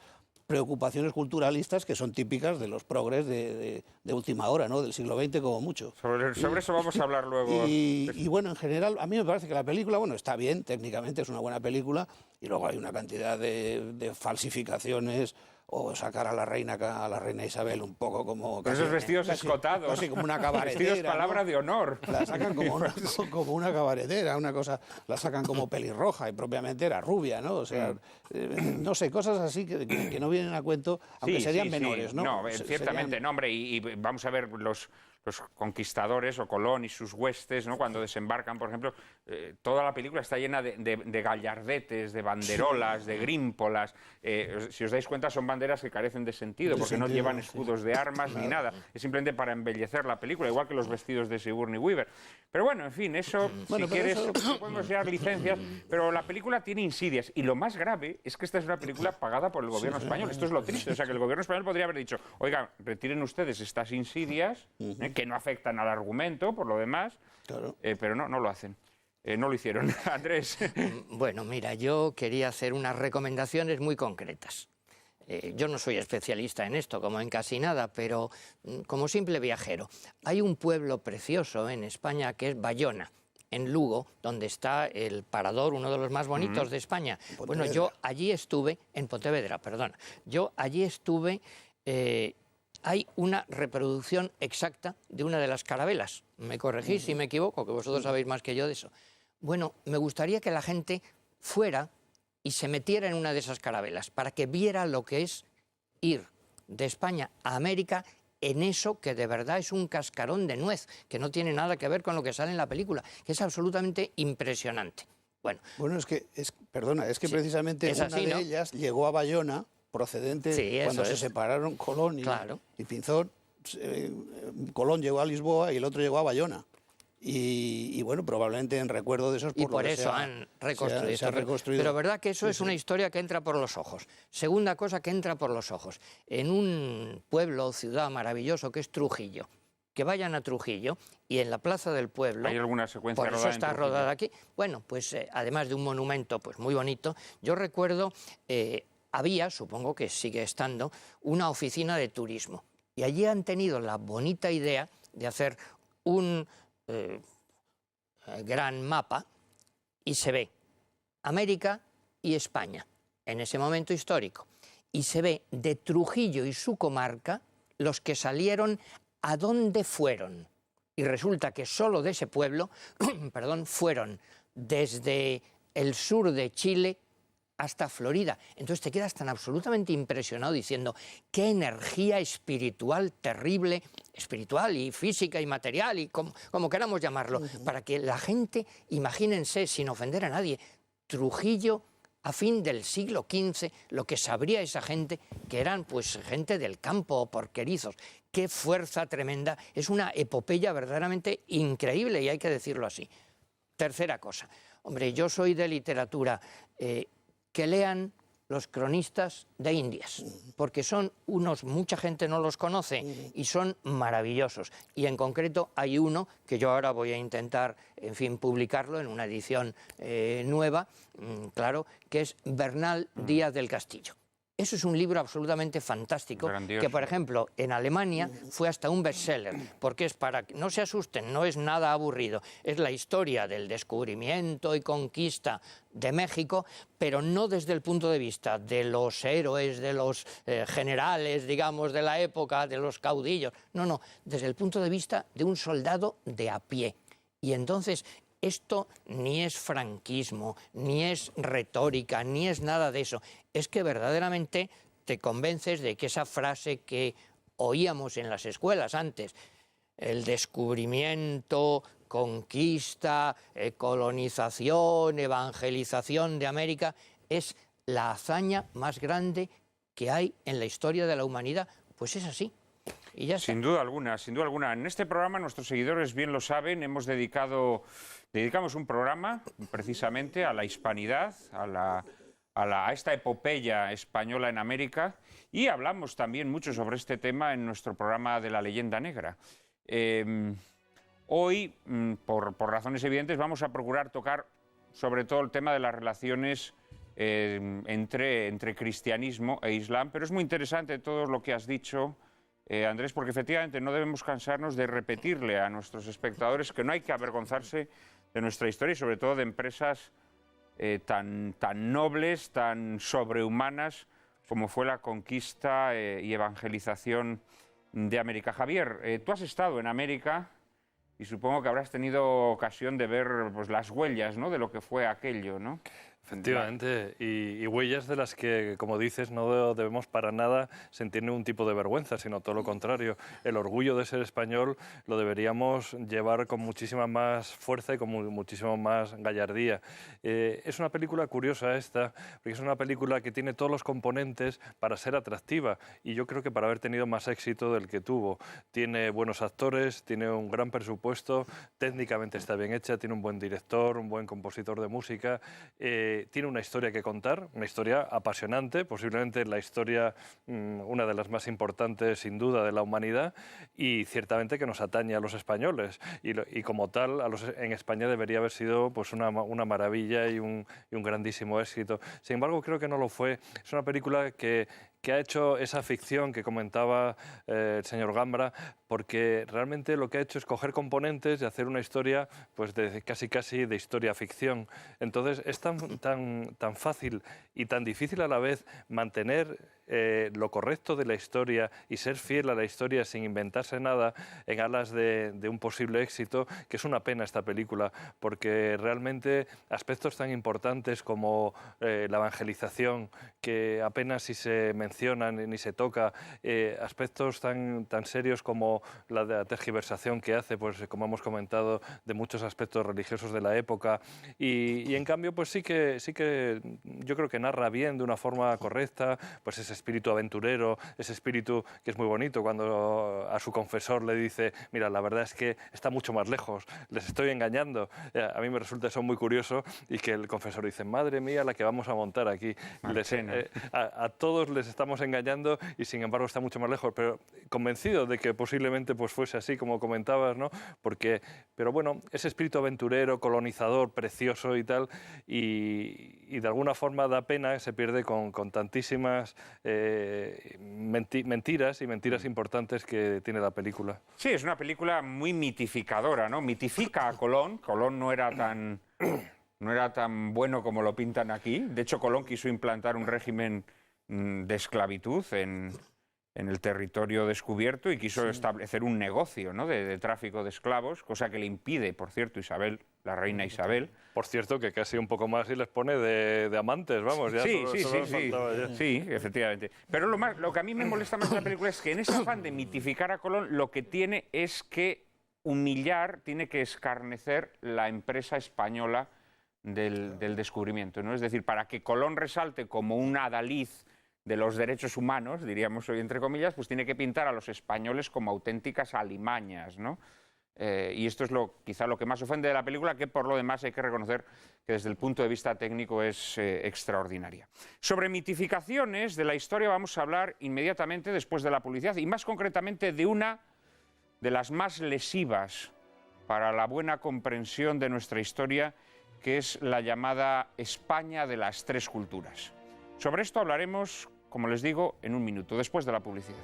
preocupaciones culturalistas que son típicas de los progres de última hora, ¿no? Del siglo XX como mucho. Sobre eso vamos a hablar luego. Y bueno, en general, a mí me parece que la película, bueno, está bien, técnicamente es una buena película, y luego hay una cantidad de falsificaciones, o sacar a la reina Isabel un poco como... Con esos vestidos escotados. Casi como una cabaretera. Vestidos palabra, ¿no?, de honor. La sacan como una cabaretera, una cosa, la sacan como pelirroja y propiamente era rubia, ¿no? O sea, no sé, cosas así que no vienen a cuento, aunque serían menores, ¿no? No, ciertamente, no, hombre, y vamos a ver los conquistadores o Colón y sus huestes, ¿no?, cuando desembarcan, por ejemplo, toda la película está llena de gallardetes, de banderolas, de grímpolas. Si os dais cuenta, son banderas que carecen de sentido, porque no llevan escudos de armas ni nada. Es simplemente para embellecer la película, igual que los vestidos de Sigourney Weaver. Pero bueno, en fin, eso, si quieres, podemos dar licencias, pero la película tiene insidias. Y lo más grave es que esta es una película pagada por el gobierno español. Esto es lo triste. O sea, que el gobierno español podría haber dicho, oiga, retiren ustedes estas insidias, que no afectan al argumento, por lo demás, claro. Pero no lo hacen. No lo hicieron. Andrés. Bueno, mira, yo quería hacer unas recomendaciones muy concretas. Yo no soy especialista en esto, como en casi nada, pero como simple viajero. Hay un pueblo precioso en España que es Bayona, en Lugo, donde está el Parador, uno de los más bonitos de España. Bueno, yo allí estuve, en Pontevedra, perdona. Yo allí estuve... hay una reproducción exacta de una de las carabelas. Me corregís si me equivoco, que vosotros sabéis más que yo de eso. Bueno, me gustaría que la gente fuera y se metiera en una de esas carabelas para que viera lo que es ir de España a América en eso que de verdad es un cascarón de nuez, que no tiene nada que ver con lo que sale en la película, que es absolutamente impresionante. Bueno, es que precisamente una de ellas llegó a Bayona, procedente cuando se separaron Colón y Pinzón. Colón llegó a Lisboa y el otro llegó a Bayona. Y bueno, probablemente en recuerdo de esos... Y por eso han reconstruido. Se ha reconstruido. Pero verdad que eso es una historia que entra por los ojos. Segunda cosa que entra por los ojos. En un pueblo o ciudad maravilloso que es Trujillo, que vayan a Trujillo y en la plaza del pueblo... ¿Hay alguna secuencia rodada? Por eso está rodada aquí. Bueno, pues además de un monumento pues muy bonito, yo recuerdo... había, supongo que sigue estando, una oficina de turismo. Y allí han tenido la bonita idea de hacer un gran mapa y se ve América y España en ese momento histórico. Y se ve de Trujillo y su comarca los que salieron a dónde fueron. Y resulta que solo de ese pueblo fueron desde el sur de Chile hasta Florida. Entonces te quedas tan absolutamente impresionado diciendo qué energía espiritual terrible, espiritual y física y material y como queramos llamarlo, para que la gente, imagínense, sin ofender a nadie, Trujillo a fin del siglo XV, lo que sabría esa gente, que eran pues gente del campo, porquerizos. Qué fuerza tremenda, es una epopeya verdaderamente increíble y hay que decirlo así. Tercera cosa, hombre, yo soy de literatura, que lean los cronistas de Indias, porque son mucha gente no los conoce y son maravillosos. Y en concreto hay uno que yo ahora voy a intentar, en fin, publicarlo en una edición nueva, claro, que es Bernal Díaz del Castillo. Eso es un libro absolutamente fantástico, grandioso, que por ejemplo en Alemania fue hasta un bestseller, porque es para que no se asusten, no es nada aburrido, es la historia del descubrimiento y conquista de México, pero no desde el punto de vista de los héroes, de los generales, digamos, de la época, de los caudillos, no, desde el punto de vista de un soldado de a pie. Y entonces... esto ni es franquismo, ni es retórica, ni es nada de eso. Es que verdaderamente te convences de que esa frase que oíamos en las escuelas antes, el descubrimiento, conquista, colonización, evangelización de América, es la hazaña más grande que hay en la historia de la humanidad. Pues es así. Y ya está. Sin duda alguna, sin duda alguna. En este programa, nuestros seguidores bien lo saben, dedicamos un programa precisamente a la hispanidad, a esta epopeya española en América, y hablamos también mucho sobre este tema en nuestro programa de la leyenda negra. Hoy, por razones evidentes, vamos a procurar tocar sobre todo el tema de las relaciones entre cristianismo e islam. Pero es muy interesante todo lo que has dicho, Andrés, porque efectivamente no debemos cansarnos de repetirle a nuestros espectadores que no hay que avergonzarse de nuestra historia y sobre todo de empresas tan nobles, tan sobrehumanas como fue la conquista y evangelización de América. Javier, tú has estado en América y supongo que habrás tenido ocasión de ver pues, las huellas, ¿no?, de lo que fue aquello, ¿no? Efectivamente, y huellas de las que, como dices, no debemos para nada sentir ningún tipo de vergüenza, sino todo lo contrario. El orgullo de ser español lo deberíamos llevar con muchísima más fuerza y con muchísima más gallardía. Es una película curiosa esta, porque es una película que tiene todos los componentes para ser atractiva, y yo creo que para haber tenido más éxito del que tuvo. Tiene buenos actores, tiene un gran presupuesto, técnicamente está bien hecha, tiene un buen director, un buen compositor de música, tiene una historia que contar, una historia apasionante, posiblemente la historia, una de las más importantes sin duda de la humanidad, y ciertamente que nos atañe a los españoles, y como tal en España debería haber sido pues, una maravilla y un grandísimo éxito. Sin embargo, creo que no lo fue. Es una película que ha hecho esa ficción que comentaba el señor Gambra, porque realmente lo que ha hecho es coger componentes y hacer una historia pues de casi de historia-ficción. Entonces es tan fácil y tan difícil a la vez mantener lo correcto de la historia y ser fiel a la historia sin inventarse nada en alas de un posible éxito, que es una pena esta película, porque realmente aspectos tan importantes como la evangelización, que apenas si se menciona ni se toca, aspectos tan serios como la tergiversación que hace, pues como hemos comentado, de muchos aspectos religiosos de la época, y en cambio pues sí que yo creo que narra bien, de una forma correcta, pues ese espíritu aventurero, ese espíritu que es muy bonito cuando a su confesor le dice, mira, la verdad es que está mucho más lejos, les estoy engañando. A mí me resulta eso muy curioso, y que el confesor dice, madre mía, la que vamos a montar aquí. A todos les estamos engañando y sin embargo está mucho más lejos, pero convencido de que posiblemente pues fuese así como comentabas, ¿no? Pero bueno, ese espíritu aventurero, colonizador, precioso y tal, y de alguna forma da pena, se pierde con tantísimas mentiras importantes que tiene la película. Sí, es una película muy mitificadora, ¿no? Mitifica a Colón. Colón no era tan bueno como lo pintan aquí. De hecho, Colón quiso implantar un régimen de esclavitud en el territorio descubierto y quiso establecer un negocio, ¿no?, de tráfico de esclavos, cosa que le impide, por cierto, Isabel, la reina Isabel. Por cierto, que casi un poco más y les pone de amantes, vamos. Ya sí, efectivamente. Pero lo que a mí me molesta más de la película es que en ese afán de mitificar a Colón, lo que tiene es que humillar, tiene que escarnecer la empresa española del descubrimiento, ¿no? Es decir, para que Colón resalte como un adalid de los derechos humanos, diríamos hoy entre comillas, pues tiene que pintar a los españoles como auténticas alimañas, ¿no? Y esto es quizá lo que más ofende de la película, que por lo demás hay que reconocer que desde el punto de vista técnico es extraordinaria. Sobre mitificaciones de la historia vamos a hablar inmediatamente después de la publicidad, y más concretamente de una de las más lesivas para la buena comprensión de nuestra historia, que es la llamada España de las tres culturas. Sobre esto hablaremos, como les digo, en un minuto, después de la publicidad.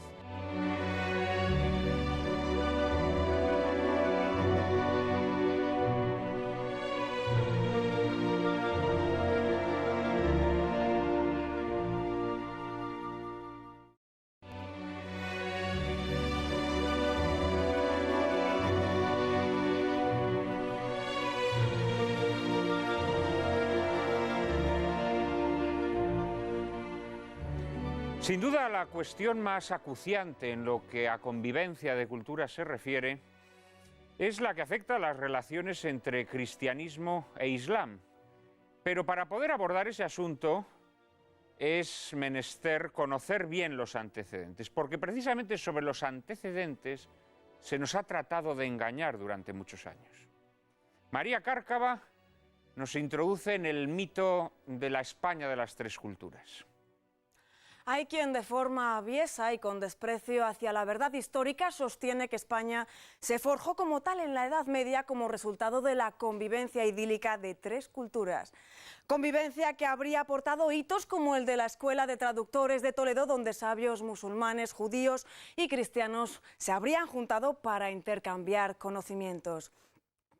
Sin duda, la cuestión más acuciante en lo que a convivencia de culturas se refiere es la que afecta a las relaciones entre cristianismo e islam. Pero para poder abordar ese asunto es menester conocer bien los antecedentes, porque precisamente sobre los antecedentes se nos ha tratado de engañar durante muchos años. María Cárcava nos introduce en el mito de la España de las tres culturas. Hay quien de forma aviesa y con desprecio hacia la verdad histórica sostiene que España se forjó como tal en la Edad Media como resultado de la convivencia idílica de tres culturas. Convivencia que habría aportado hitos como el de la Escuela de Traductores de Toledo, donde sabios musulmanes, judíos y cristianos se habrían juntado para intercambiar conocimientos.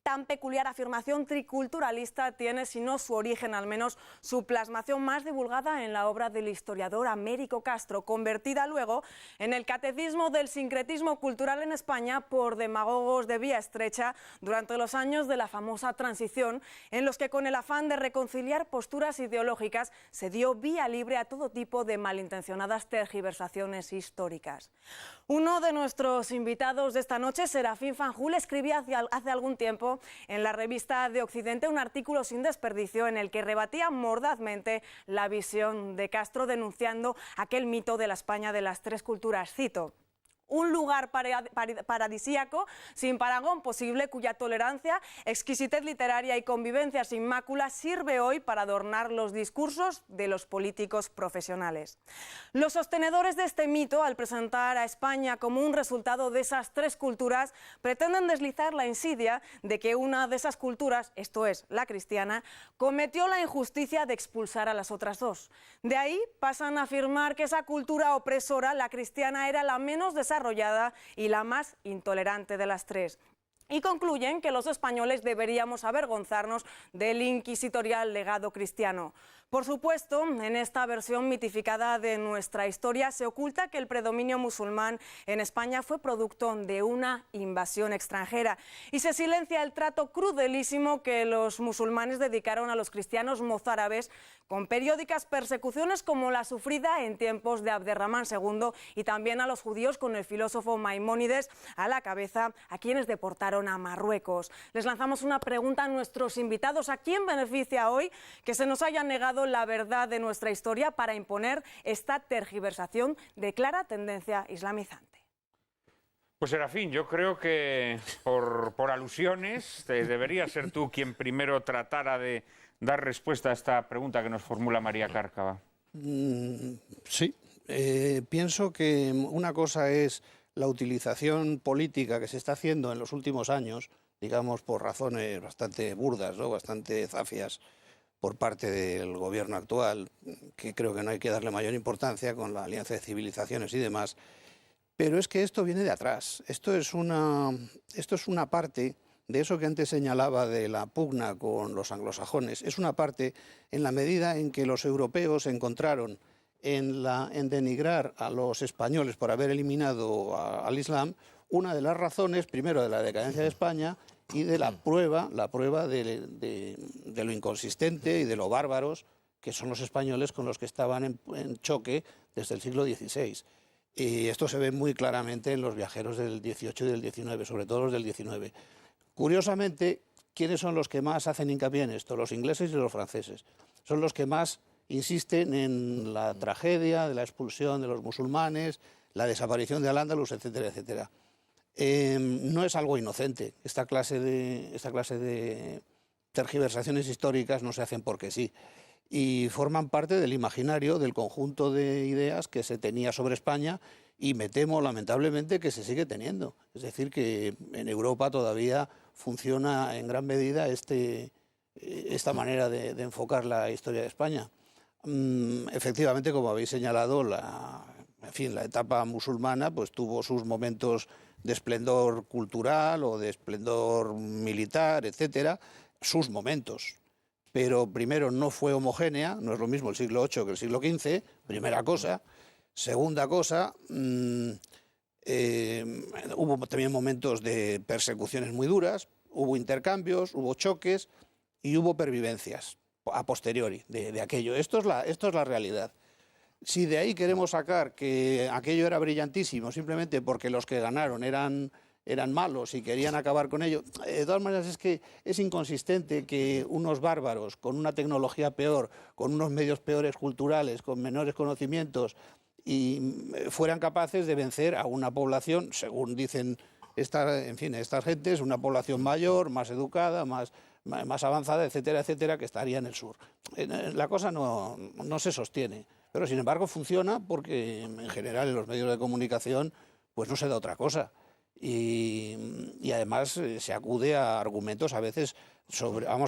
Tan peculiar afirmación triculturalista tiene, si no su origen, al menos su plasmación más divulgada en la obra del historiador Américo Castro, convertida luego en el catecismo del sincretismo cultural en España por demagogos de vía estrecha durante los años de la famosa transición, en los que con el afán de reconciliar posturas ideológicas se dio vía libre a todo tipo de malintencionadas tergiversaciones históricas. Uno de nuestros invitados de esta noche, Serafín Fanjul, escribía hace algún tiempo en la revista de Occidente un artículo sin desperdicio en el que rebatía mordazmente la visión de Castro, denunciando aquel mito de la España de las tres culturas. Cito: un lugar paradisíaco, sin parangón posible, cuya tolerancia, exquisitez literaria y convivencia sin mácula sirve hoy para adornar los discursos de los políticos profesionales. Los sostenedores de este mito, al presentar a España como un resultado de esas tres culturas, pretenden deslizar la insidia de que una de esas culturas, esto es, la cristiana, cometió la injusticia de expulsar a las otras dos. De ahí pasan a afirmar que esa cultura opresora, la cristiana, era la menos desarrollada y la más intolerante de las tres. Y concluyen que los españoles deberíamos avergonzarnos del inquisitorial legado cristiano. Por supuesto, en esta versión mitificada de nuestra historia se oculta que el predominio musulmán en España fue producto de una invasión extranjera y se silencia el trato crudelísimo que los musulmanes dedicaron a los cristianos mozárabes, con periódicas persecuciones como la sufrida en tiempos de Abderramán II, y también a los judíos con el filósofo Maimónides a la cabeza, a quienes deportaron a Marruecos. Les lanzamos una pregunta a nuestros invitados: ¿a quién beneficia hoy que se nos haya negado la verdad de nuestra historia para imponer esta tergiversación de clara tendencia islamizante? Pues Serafín, yo creo que por alusiones deberías ser tú quien primero tratara de dar respuesta a esta pregunta que nos formula María Cárcava. Sí, pienso que una cosa es la utilización política que se está haciendo en los últimos años, digamos por razones bastante burdas, ¿no?, bastante zafias, por parte del gobierno actual, que creo que no hay que darle mayor importancia con la Alianza de Civilizaciones y demás. Pero es que esto viene de atrás. Esto es una parte de eso que antes señalaba de la pugna con los anglosajones. Es una parte en la medida en que los europeos encontraron en denigrar a los españoles por haber eliminado al Islam una de las razones, primero, de la decadencia de España y de la prueba de lo inconsistente y de lo bárbaros que son los españoles con los que estaban en choque desde el siglo XVI. Y esto se ve muy claramente en los viajeros del XVIII y del XIX, sobre todo los del XIX. Curiosamente, ¿quiénes son los que más hacen hincapié en esto? Los ingleses y los franceses. Son los que más insisten en la tragedia de la expulsión de los musulmanes, la desaparición de Al-Ándalus, etcétera, etcétera. No es algo inocente. Esta clase de tergiversaciones históricas no se hacen porque sí. Y forman parte del imaginario, del conjunto de ideas que se tenía sobre España, y me temo, lamentablemente, que se sigue teniendo. Es decir, que en Europa todavía funciona en gran medida esta manera de enfocar la historia de España. Efectivamente, como habéis señalado, la etapa musulmana pues tuvo sus momentos de esplendor cultural o de esplendor militar, etcétera, sus momentos. Pero primero, no fue homogénea, no es lo mismo el siglo VIII que el siglo XV, primera cosa. Segunda cosa, hubo también momentos de persecuciones muy duras, hubo intercambios, hubo choques y hubo pervivencias a posteriori de aquello. Esto es la realidad. Si de ahí queremos sacar que aquello era brillantísimo simplemente porque los que ganaron eran malos y querían acabar con ello, de todas maneras es que es inconsistente que unos bárbaros con una tecnología peor, con unos medios peores culturales, con menores conocimientos, y fueran capaces de vencer a una población, según dicen estas gentes, una población mayor, más educada, más avanzada, etcétera, etcétera, que estaría en el sur. La cosa no se sostiene. Pero sin embargo funciona porque en general en los medios de comunicación pues no se da otra cosa. Y además se acude a argumentos a veces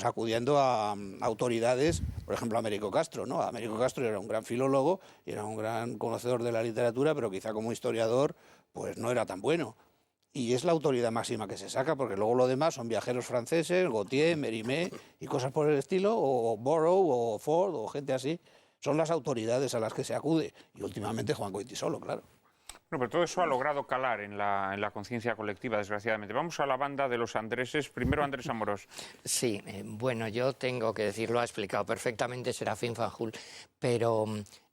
acudiendo a autoridades, por ejemplo Américo Castro, ¿no? Américo Castro era un gran filólogo, era un gran conocedor de la literatura, pero quizá como historiador pues no era tan bueno. Y es la autoridad máxima que se saca, porque luego lo demás son viajeros franceses, Gautier, Mérimée y cosas por el estilo, o Borrow, o Ford, o gente así. Son las autoridades a las que se acude. Y últimamente Juan Goytisolo, claro. Bueno, pero todo eso ha logrado calar en la conciencia colectiva, desgraciadamente. Vamos a la banda de los Andreses. Primero Andrés Amorós. Sí, bueno, yo tengo que decirlo, ha explicado perfectamente Serafín Fanjul, pero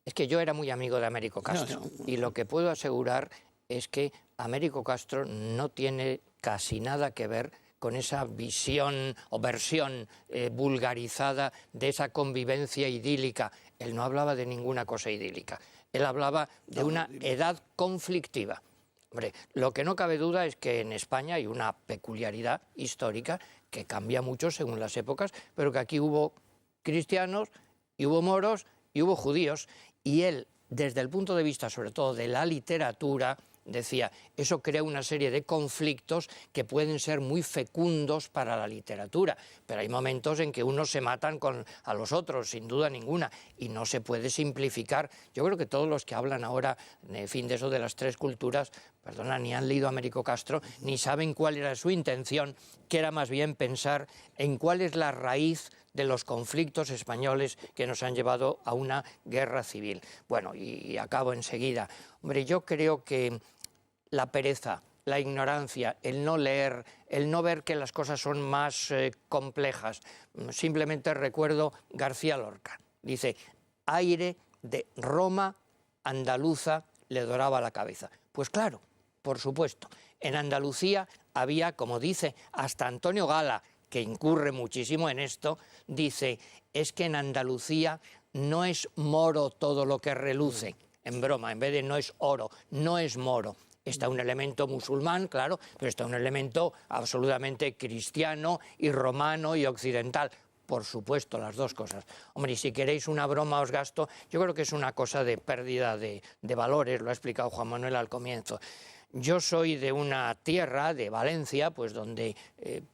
es que yo era muy amigo de Américo Castro y lo que puedo asegurar es que Américo Castro no tiene casi nada que ver con esa visión o versión vulgarizada de esa convivencia idílica. Él no hablaba de ninguna cosa idílica. Él hablaba de una edad conflictiva. Hombre, lo que no cabe duda es que en España hay una peculiaridad histórica que cambia mucho según las épocas, pero que aquí hubo cristianos, y hubo moros, y hubo judíos. Y él, desde el punto de vista sobre todo de la literatura, decía, eso crea una serie de conflictos que pueden ser muy fecundos para la literatura, pero hay momentos en que unos se matan a los otros, sin duda ninguna, y no se puede simplificar. Yo creo que todos los que hablan ahora, en fin, de eso de las tres culturas, perdona, ni han leído a Américo Castro, ni saben cuál era su intención, que era más bien pensar en cuál es la raíz de los conflictos españoles que nos han llevado a una guerra civil. Bueno, y acabo enseguida. Hombre, yo creo que la pereza, la ignorancia, el no leer, el no ver que las cosas son más complejas. Simplemente recuerdo García Lorca. Dice, aire de Roma andaluza le doraba la cabeza. Pues claro, por supuesto. En Andalucía había, como dice hasta Antonio Gala, que incurre muchísimo en esto, dice, es que en Andalucía no es moro todo lo que reluce. En broma, en vez de no es oro, no es moro. Está un elemento musulmán, claro, pero está un elemento absolutamente cristiano y romano y occidental. Por supuesto, las dos cosas. Hombre, y si queréis una broma os gasto, yo creo que es una cosa de pérdida de valores, lo ha explicado Juan Manuel al comienzo. Yo soy de una tierra, de Valencia, pues donde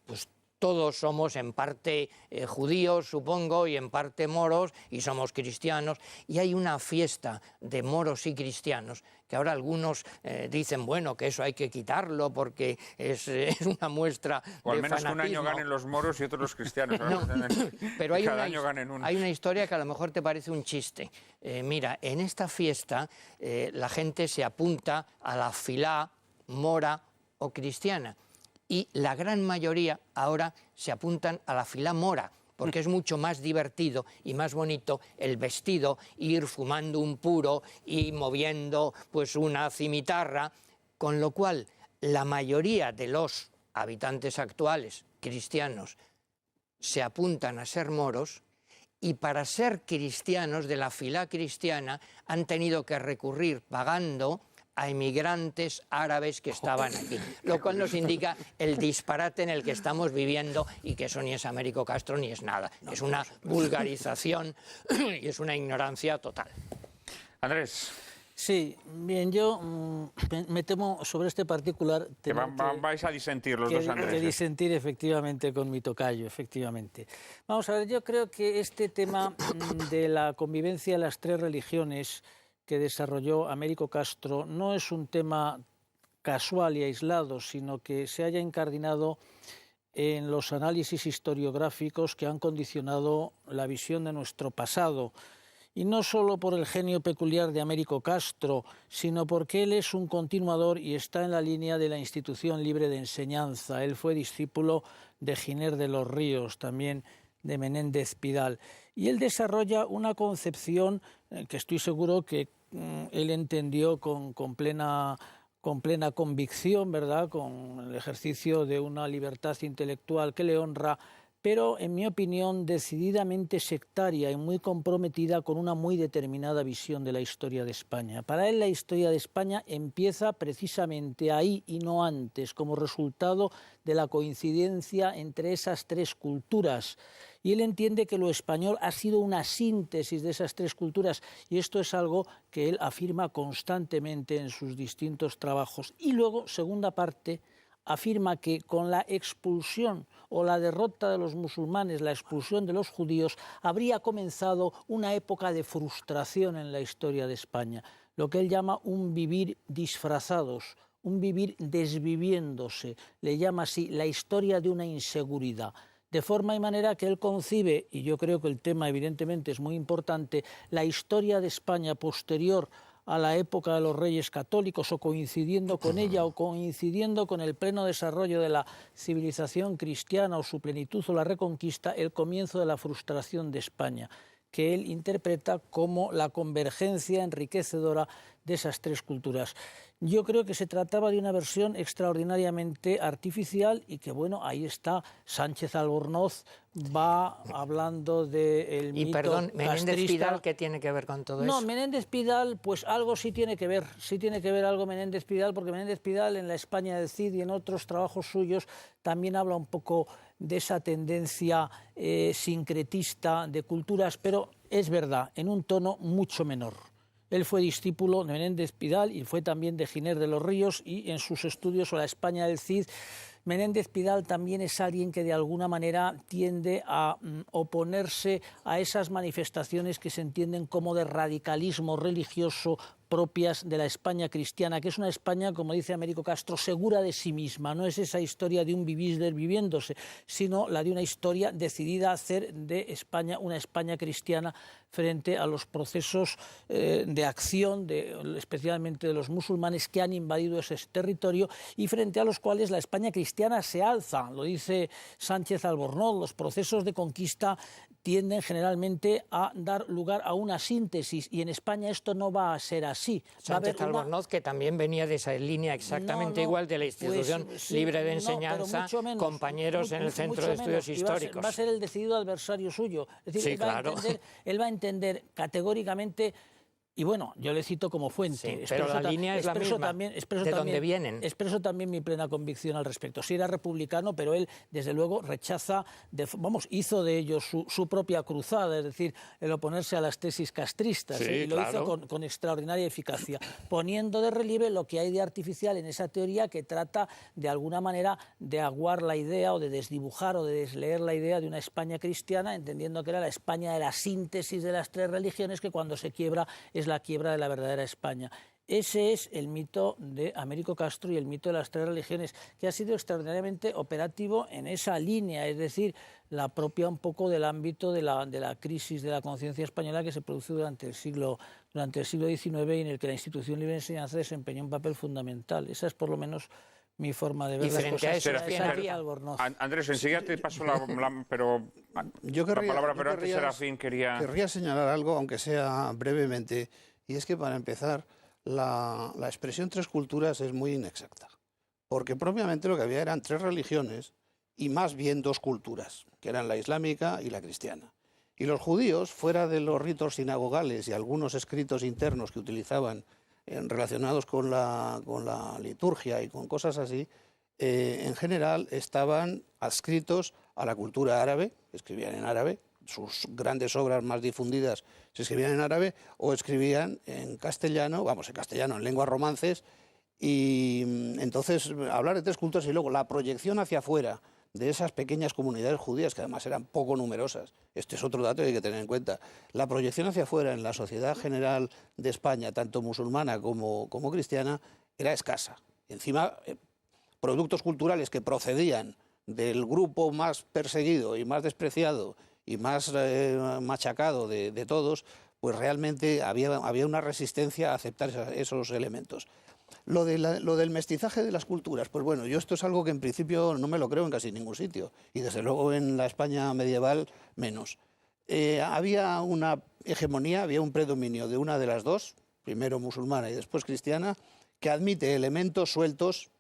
pues todos somos en parte judíos, supongo, y en parte moros, y somos cristianos, y hay una fiesta de moros y cristianos, que ahora algunos dicen, bueno, que eso hay que quitarlo porque es una muestra de fanatismo. O al menos que un año ganen los moros y otros los cristianos. No, pero hay cada año ganen uno. Hay una historia que a lo mejor te parece un chiste. Mira, en esta fiesta la gente se apunta a la filá mora o cristiana, y la gran mayoría ahora se apuntan a la filá mora, porque es mucho más divertido y más bonito el vestido, ir fumando un puro y moviendo pues una cimitarra, con lo cual la mayoría de los habitantes actuales cristianos se apuntan a ser moros, y para ser cristianos de la filá cristiana han tenido que recurrir pagando a inmigrantes árabes que estaban aquí, lo cual nos indica el disparate en el que estamos viviendo, y que eso ni es Américo Castro ni es nada, es una vulgarización y es una ignorancia total. Andrés. Sí, bien, yo me temo sobre este particular tema vais a disentir los dos Andrés. Que disentir efectivamente con mi tocayo, efectivamente. Vamos a ver, yo creo que este tema de la convivencia de las tres religiones que desarrolló Américo Castro no es un tema casual y aislado, sino que se haya incardinado en los análisis historiográficos que han condicionado la visión de nuestro pasado. Y no solo por el genio peculiar de Américo Castro, sino porque él es un continuador y está en la línea de la institución libre de enseñanza. Él fue discípulo de Giner de los Ríos, también de Menéndez Pidal. Y él desarrolla una concepción que estoy seguro que él entendió con plena convicción, ¿verdad?, con el ejercicio de una libertad intelectual que le honra, pero en mi opinión decididamente sectaria y muy comprometida con una muy determinada visión de la historia de España. Para él la historia de España empieza precisamente ahí y no antes, como resultado de la coincidencia entre esas tres culturas. Y él entiende que lo español ha sido una síntesis de esas tres culturas, y esto es algo que él afirma constantemente en sus distintos trabajos. Y luego, segunda parte, afirma que con la expulsión o la derrota de los musulmanes, la expulsión de los judíos, habría comenzado una época de frustración en la historia de España, lo que él llama un vivir disfrazados, un vivir desviviéndose, le llama así la historia de una inseguridad. De forma y manera que él concibe, y yo creo que el tema evidentemente es muy importante, la historia de España posterior a la época de los reyes católicos, o coincidiendo con ella, o coincidiendo con el pleno desarrollo de la civilización cristiana o su plenitud o la reconquista, el comienzo de la frustración de España, que él interpreta como la convergencia enriquecedora de esas tres culturas. Yo creo que se trataba de una versión extraordinariamente artificial y que, bueno, ahí está Sánchez Albornoz, va hablando del mito y perdón, Menéndez castrista. Pidal, ¿qué tiene que ver con todo eso? No, Menéndez Pidal, pues algo sí tiene que ver algo Menéndez Pidal, porque Menéndez Pidal en la España del Cid y en otros trabajos suyos también habla un poco de esa tendencia sincretista de culturas, pero es verdad, en un tono mucho menor. Él fue discípulo de Menéndez Pidal y fue también de Giner de los Ríos, y en sus estudios sobre la España del Cid, Menéndez Pidal también es alguien que de alguna manera tiende a oponerse a esas manifestaciones que se entienden como de radicalismo religioso propias de la España cristiana, que es una España, como dice Américo Castro, segura de sí misma. No es esa historia de un vivís desviviéndose, sino la de una historia decidida a hacer de España una España cristiana frente a los procesos de acción, especialmente de los musulmanes que han invadido ese territorio y frente a los cuales la España cristiana se alza. Lo dice Sánchez Albornoz, los procesos de conquista tienden generalmente a dar lugar a una síntesis, y en España esto no va a ser así. Sánchez Albornoz, que también venía de esa línea exactamente igual de la institución libre de enseñanza, compañeros en el Centro de Estudios Históricos. Va a ser el decidido adversario suyo. Es decir, sí, claro. Él va a entender categóricamente. Y bueno, yo le cito como fuente. Sí, pero la línea es la misma, de dónde vienen. Expreso también mi plena convicción al respecto. Sí era republicano, pero él, desde luego, rechaza, hizo de ello su propia cruzada, es decir, el oponerse a las tesis castristas, sí, y lo claro. hizo con extraordinaria eficacia, poniendo de relieve lo que hay de artificial en esa teoría que trata, de alguna manera, de aguar la idea o de desdibujar o de desleer la idea de una España cristiana, entendiendo que era la España de la síntesis de las tres religiones, que cuando se quiebra es la quiebra de la verdadera España. Ese es el mito de Américo Castro y el mito de las tres religiones, que ha sido extraordinariamente operativo en esa línea, es decir, la propia un poco del ámbito de la crisis de la conciencia española que se produjo durante el siglo XIX, y en el que la institución libre de enseñanza desempeñó un papel fundamental. Esa es por lo menos mi forma de ver las cosas. Andrés, enseguida te paso la palabra, pero antes Serafín querría señalar algo, aunque sea brevemente, y es que para empezar, la expresión tres culturas es muy inexacta, porque propiamente lo que había eran tres religiones y más bien dos culturas, que eran la islámica y la cristiana. Y los judíos, fuera de los ritos sinagogales y algunos escritos internos que utilizaban relacionados con la liturgia y con cosas así, en general estaban adscritos a la cultura árabe, escribían en árabe, sus grandes obras más difundidas se escribían en árabe o escribían en castellano, en lenguas romances, y entonces hablar de tres culturas y luego la proyección hacia afuera de esas pequeñas comunidades judías, que además eran poco numerosas, este es otro dato que hay que tener en cuenta, la proyección hacia afuera en la sociedad general de España, tanto musulmana como cristiana, era escasa. Encima, productos culturales que procedían del grupo más perseguido y más despreciado y más machacado de todos, pues realmente había una resistencia a aceptar esos elementos. Lo del mestizaje de las culturas, pues bueno, yo esto es algo que en principio no me lo creo en casi ningún sitio, y desde luego en la España medieval menos. Había una hegemonía, había un predominio de una de las dos, primero musulmana y después cristiana, que admite elementos sueltos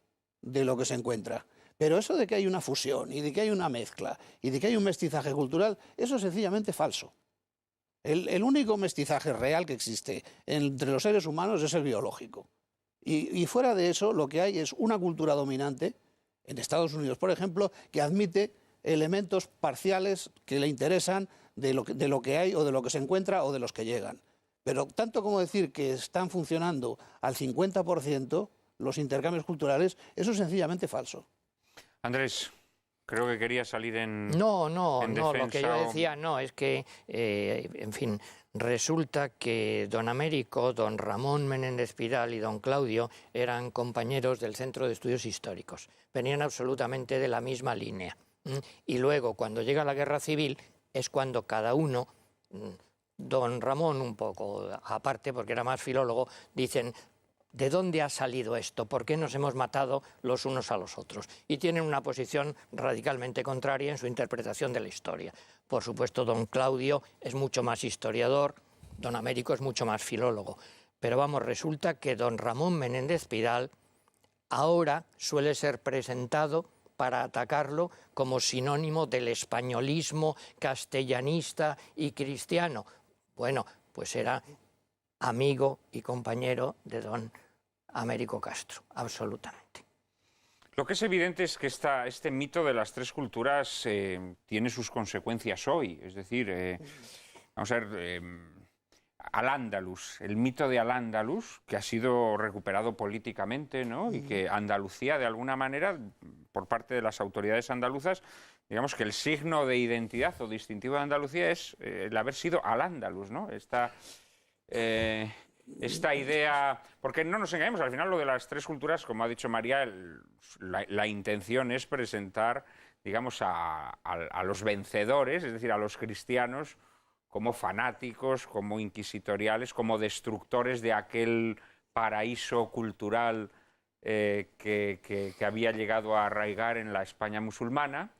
de lo que se encuentra. Pero eso de que hay una fusión y de que hay una mezcla y de que hay un mestizaje cultural, eso es sencillamente falso. El único mestizaje real que existe entre los seres humanos es el biológico. Y fuera de eso, lo que hay es una cultura dominante, en Estados Unidos, por ejemplo, que admite elementos parciales que le interesan de lo que hay o de lo que se encuentra o de los que llegan. Pero tanto como decir que están funcionando al 50% los intercambios culturales, eso es sencillamente falso. Andrés, creo que quería salir en No, defensa lo que yo decía no, es que, en fin, resulta que don Américo, don Ramón Menéndez Pidal y don Claudio eran compañeros del Centro de Estudios Históricos, venían absolutamente de la misma línea. Y luego, cuando llega la Guerra Civil, es cuando cada uno, don Ramón un poco aparte, porque era más filólogo, dicen: ¿de dónde ha salido esto? ¿Por qué nos hemos matado los unos a los otros? Y tienen una posición radicalmente contraria en su interpretación de la historia. Por supuesto, don Claudio es mucho más historiador, don Américo es mucho más filólogo. Pero vamos, resulta que don Ramón Menéndez Pidal ahora suele ser presentado para atacarlo como sinónimo del españolismo castellanista y cristiano. Bueno, pues era amigo y compañero de don Américo Castro, absolutamente. Lo que es evidente es que este mito de las tres culturas tiene sus consecuencias hoy. Es decir, vamos a ver, Al-Ándalus, el mito de Al-Ándalus, que ha sido recuperado políticamente, ¿no? Y que Andalucía, de alguna manera, por parte de las autoridades andaluzas, digamos que el signo de identidad o distintivo de Andalucía es el haber sido Al-Ándalus, ¿no? Esta idea, porque no nos engañemos, al final lo de las tres culturas, como ha dicho María, la intención es presentar, digamos, a los vencedores, es decir, a los cristianos, como fanáticos, como inquisitoriales, como destructores de aquel paraíso cultural que había llegado a arraigar en la España musulmana.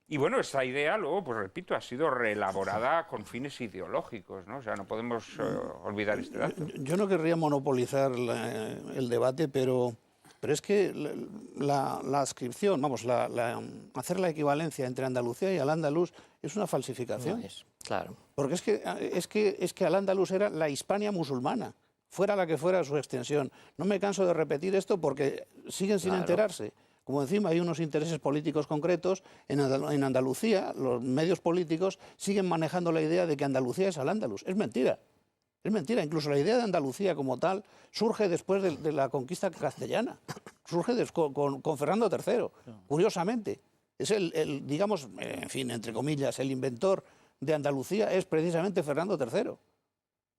Y bueno, esta idea luego, pues repito, ha sido reelaborada con fines ideológicos, ¿no? O sea, no podemos olvidar este dato. Yo no querría monopolizar el debate, pero es que la adscripción, vamos, hacer la equivalencia entre Andalucía y Al-Ándalus es una falsificación. No es, claro. Porque es que Al-Ándalus era la Hispania musulmana, fuera la que fuera su extensión. No me canso de repetir esto porque siguen sin enterarse. Como encima hay unos intereses políticos concretos, en Andalucía los medios políticos siguen manejando la idea de que Andalucía es Al-Ándalus. Es mentira. Es mentira. Incluso la idea de Andalucía como tal surge después de la conquista castellana. Surge con Fernando III, curiosamente. Es digamos, en fin, entre comillas, el inventor de Andalucía es precisamente Fernando III.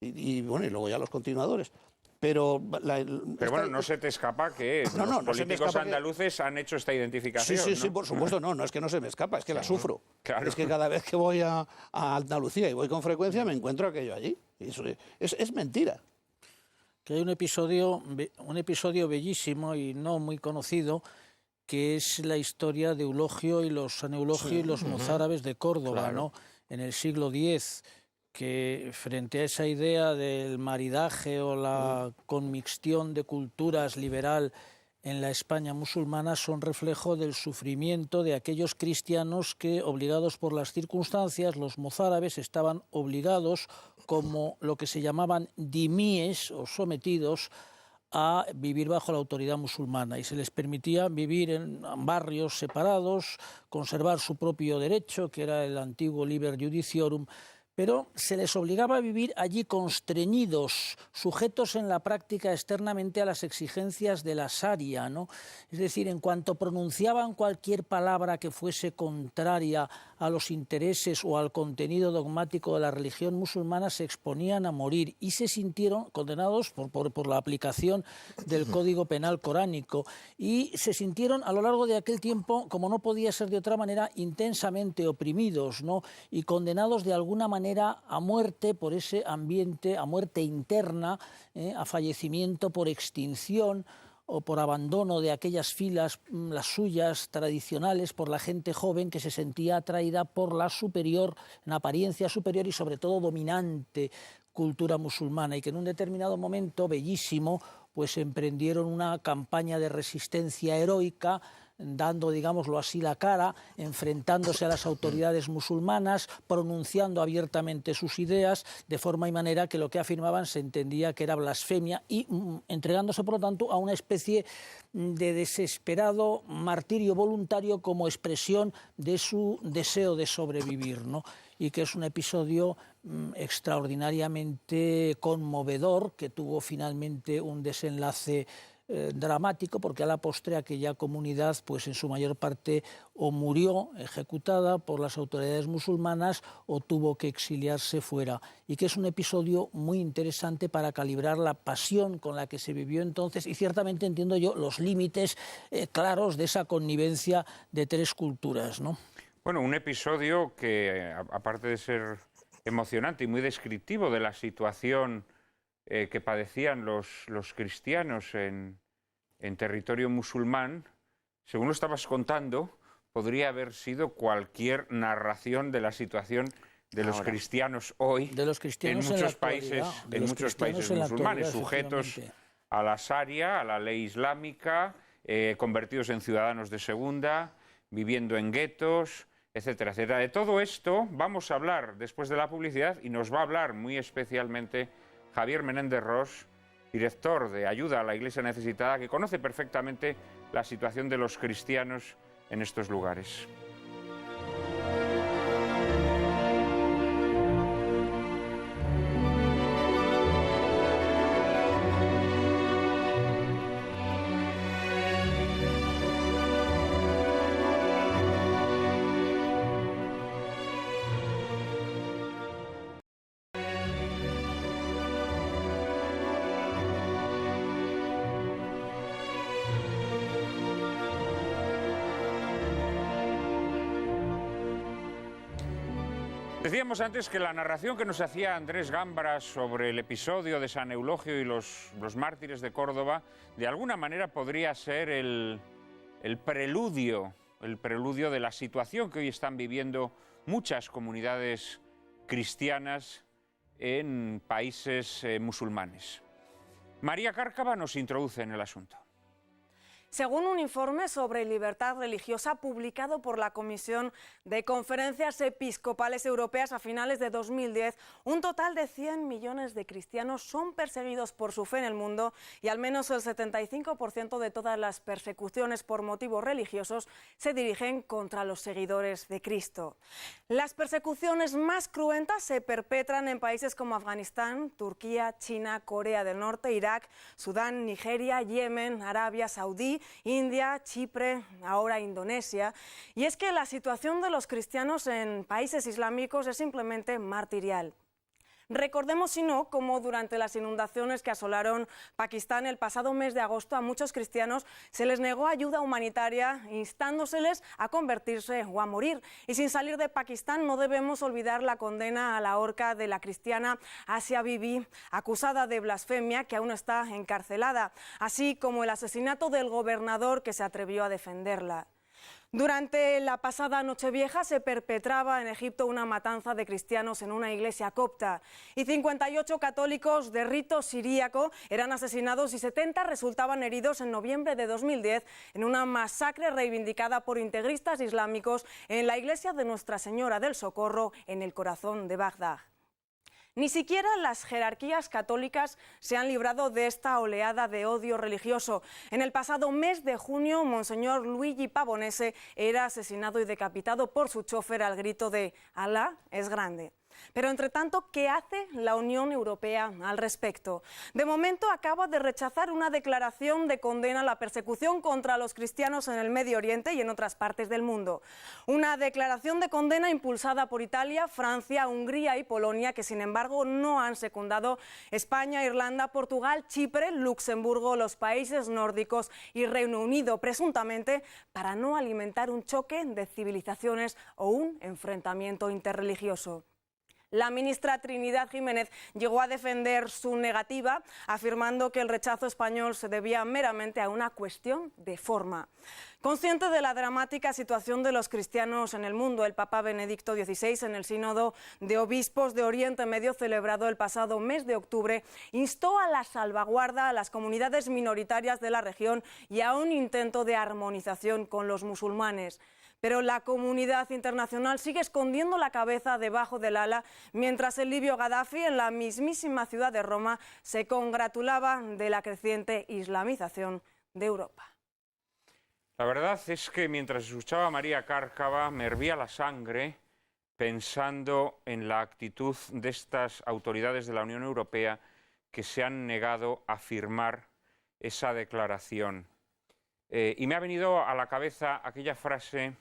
Y bueno, y luego ya los continuadores. Pero bueno, no se te escapa que los políticos andaluces han hecho esta identificación. Sí, por supuesto, no es que no se me escapa, es que la sufro. Claro. Es que cada vez que voy a Andalucía y voy con frecuencia me encuentro aquello allí. Eso es mentira. Que hay un episodio bellísimo y no muy conocido, que es la historia de Eulogio y los Aneulogio y los mozárabes de Córdoba, ¿no? En el siglo X, que frente a esa idea del maridaje o la conmixtión de culturas liberal en la España musulmana son reflejo del sufrimiento de aquellos cristianos que, obligados por las circunstancias, los mozárabes estaban obligados, como lo que se llamaban dimíes o sometidos, a vivir bajo la autoridad musulmana, y se les permitía vivir en barrios separados, conservar su propio derecho, que era el antiguo liber judiciorum, pero se les obligaba a vivir allí constreñidos, sujetos en la práctica externamente a las exigencias de la sharia, ¿no? Es decir, en cuanto pronunciaban cualquier palabra que fuese contraria a los intereses o al contenido dogmático de la religión musulmana, se exponían a morir y se sintieron condenados por la aplicación del Código Penal coránico, y se sintieron a lo largo de aquel tiempo, como no podía ser de otra manera, intensamente oprimidos, ¿no? Y condenados de alguna manera a muerte por ese ambiente, a muerte interna, a fallecimiento por extinción o por abandono de aquellas filas, las suyas tradicionales, por la gente joven que se sentía atraída por la superior, en apariencia superior y sobre todo dominante cultura musulmana, y que en un determinado momento bellísimo pues emprendieron una campaña de resistencia heroica dando, digámoslo así, la cara, enfrentándose a las autoridades musulmanas, pronunciando abiertamente sus ideas, de forma y manera que lo que afirmaban se entendía que era blasfemia y entregándose, por lo tanto, a una especie de desesperado martirio voluntario como expresión de su deseo de sobrevivir, ¿no? Y que es un episodio extraordinariamente conmovedor, que tuvo finalmente un desenlace dramático, porque a la postre aquella comunidad, pues en su mayor parte, o murió ejecutada por las autoridades musulmanas o tuvo que exiliarse fuera. Y que es un episodio muy interesante para calibrar la pasión con la que se vivió entonces y ciertamente, entiendo yo, los límites claros de esa connivencia de tres culturas, ¿no? Bueno, un episodio que, aparte de ser emocionante y muy descriptivo de la situación que padecían los cristianos en territorio musulmán, según lo estabas contando, podría haber sido cualquier narración de la situación de los cristianos hoy de los cristianos en muchos países musulmanes, sujetos a la Sharia, a la ley islámica, convertidos en ciudadanos de segunda, viviendo en guetos, etcétera, etcétera. De todo esto vamos a hablar después de la publicidad y nos va a hablar muy especialmente Javier Menéndez Ros, director de Ayuda a la Iglesia Necesitada, que conoce perfectamente la situación de los cristianos en estos lugares. Decíamos antes que la narración que nos hacía Andrés Gámbara sobre el episodio de San Eulogio y los mártires de Córdoba, de alguna manera podría ser el preludio de la situación que hoy están viviendo muchas comunidades cristianas en países musulmanes. María Cárcava nos introduce en el asunto. Según un informe sobre libertad religiosa publicado por la Comisión de Conferencias Episcopales Europeas a finales de 2010, un total de 100 millones de cristianos son perseguidos por su fe en el mundo y al menos el 75% de todas las persecuciones por motivos religiosos se dirigen contra los seguidores de Cristo. Las persecuciones más cruentas se perpetran en países como Afganistán, Turquía, China, Corea del Norte, Irak, Sudán, Nigeria, Yemen, Arabia Saudí, India, Chipre, ahora Indonesia. Y es que la situación de los cristianos en países islámicos es simplemente martirial. Recordemos, si no, cómo durante las inundaciones que asolaron Pakistán el pasado mes de agosto a muchos cristianos se les negó ayuda humanitaria, instándoseles a convertirse o a morir. Y sin salir de Pakistán no debemos olvidar la condena a la horca de la cristiana Asia Bibi, acusada de blasfemia, que aún está encarcelada, así como el asesinato del gobernador que se atrevió a defenderla. Durante la pasada Nochevieja se perpetraba en Egipto una matanza de cristianos en una iglesia copta y 58 católicos de rito siríaco eran asesinados y 70 resultaban heridos en noviembre de 2010 en una masacre reivindicada por integristas islámicos en la iglesia de Nuestra Señora del Socorro en el corazón de Bagdad. Ni siquiera las jerarquías católicas se han librado de esta oleada de odio religioso. En el pasado mes de junio, Monseñor Luigi Pavonese era asesinado y decapitado por su chofer al grito de «Alá es grande». Pero, entre tanto, ¿qué hace la Unión Europea al respecto? De momento acaba de rechazar una declaración de condena a la persecución contra los cristianos en el Medio Oriente y en otras partes del mundo. Una declaración de condena impulsada por Italia, Francia, Hungría y Polonia, que sin embargo no han secundado España, Irlanda, Portugal, Chipre, Luxemburgo, los países nórdicos y Reino Unido, presuntamente para no alimentar un choque de civilizaciones o un enfrentamiento interreligioso. La ministra Trinidad Jiménez llegó a defender su negativa, afirmando que el rechazo español se debía meramente a una cuestión de forma. Consciente de la dramática situación de los cristianos en el mundo, el Papa Benedicto XVI, en el Sínodo de Obispos de Oriente Medio celebrado el pasado mes de octubre, instó a la salvaguarda a las comunidades minoritarias de la región y a un intento de armonización con los musulmanes. Pero la comunidad internacional sigue escondiendo la cabeza debajo del ala, mientras el libio Gaddafi, en la mismísima ciudad de Roma, se congratulaba de la creciente islamización de Europa. La verdad es que mientras escuchaba a María Cárcava me hervía la sangre pensando en la actitud de estas autoridades de la Unión Europea que se han negado a firmar esa declaración. Y me ha venido a la cabeza aquella frase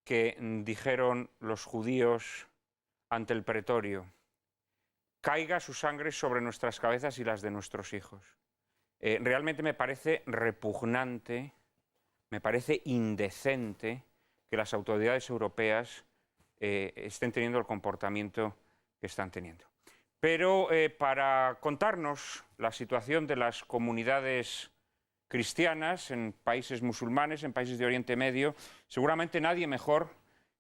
que dijeron los judíos ante el pretorio: caiga su sangre sobre nuestras cabezas y las de nuestros hijos. Realmente me parece repugnante, me parece indecente que las autoridades europeas estén teniendo el comportamiento que están teniendo. Pero para contarnos la situación de las comunidades cristianas en países musulmanes, en países de Oriente Medio, seguramente nadie mejor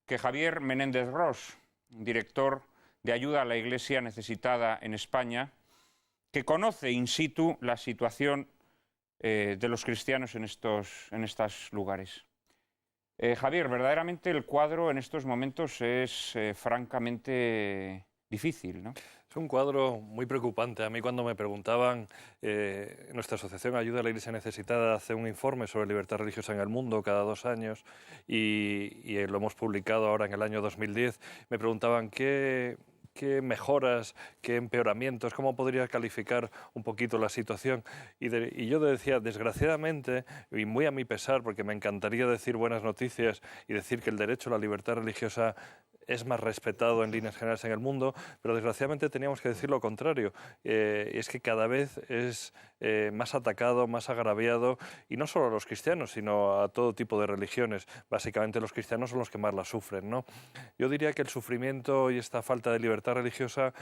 que Javier Menéndez Ros, director de ayuda a la Iglesia necesitada en España, que conoce in situ la situación de los cristianos en estos lugares. Javier, verdaderamente el cuadro en estos momentos es francamente difícil, ¿no? Es un cuadro muy preocupante. A mí cuando me preguntaban, nuestra asociación Ayuda a la Iglesia Necesitada hace un informe sobre libertad religiosa en el mundo cada 2 años y lo hemos publicado ahora en el año 2010, me preguntaban qué mejoras, qué empeoramientos, cómo podría calificar un poquito la situación. Y yo decía, desgraciadamente, y muy a mi pesar, porque me encantaría decir buenas noticias y decir que el derecho a la libertad religiosa es más respetado en líneas generales en el mundo, pero desgraciadamente teníamos que decir lo contrario. Es que cada vez es más atacado, más agraviado, y no solo a los cristianos, sino a todo tipo de religiones. Básicamente los cristianos son los que más la sufren, ¿no? Yo diría que el sufrimiento y esta falta de libertad religiosa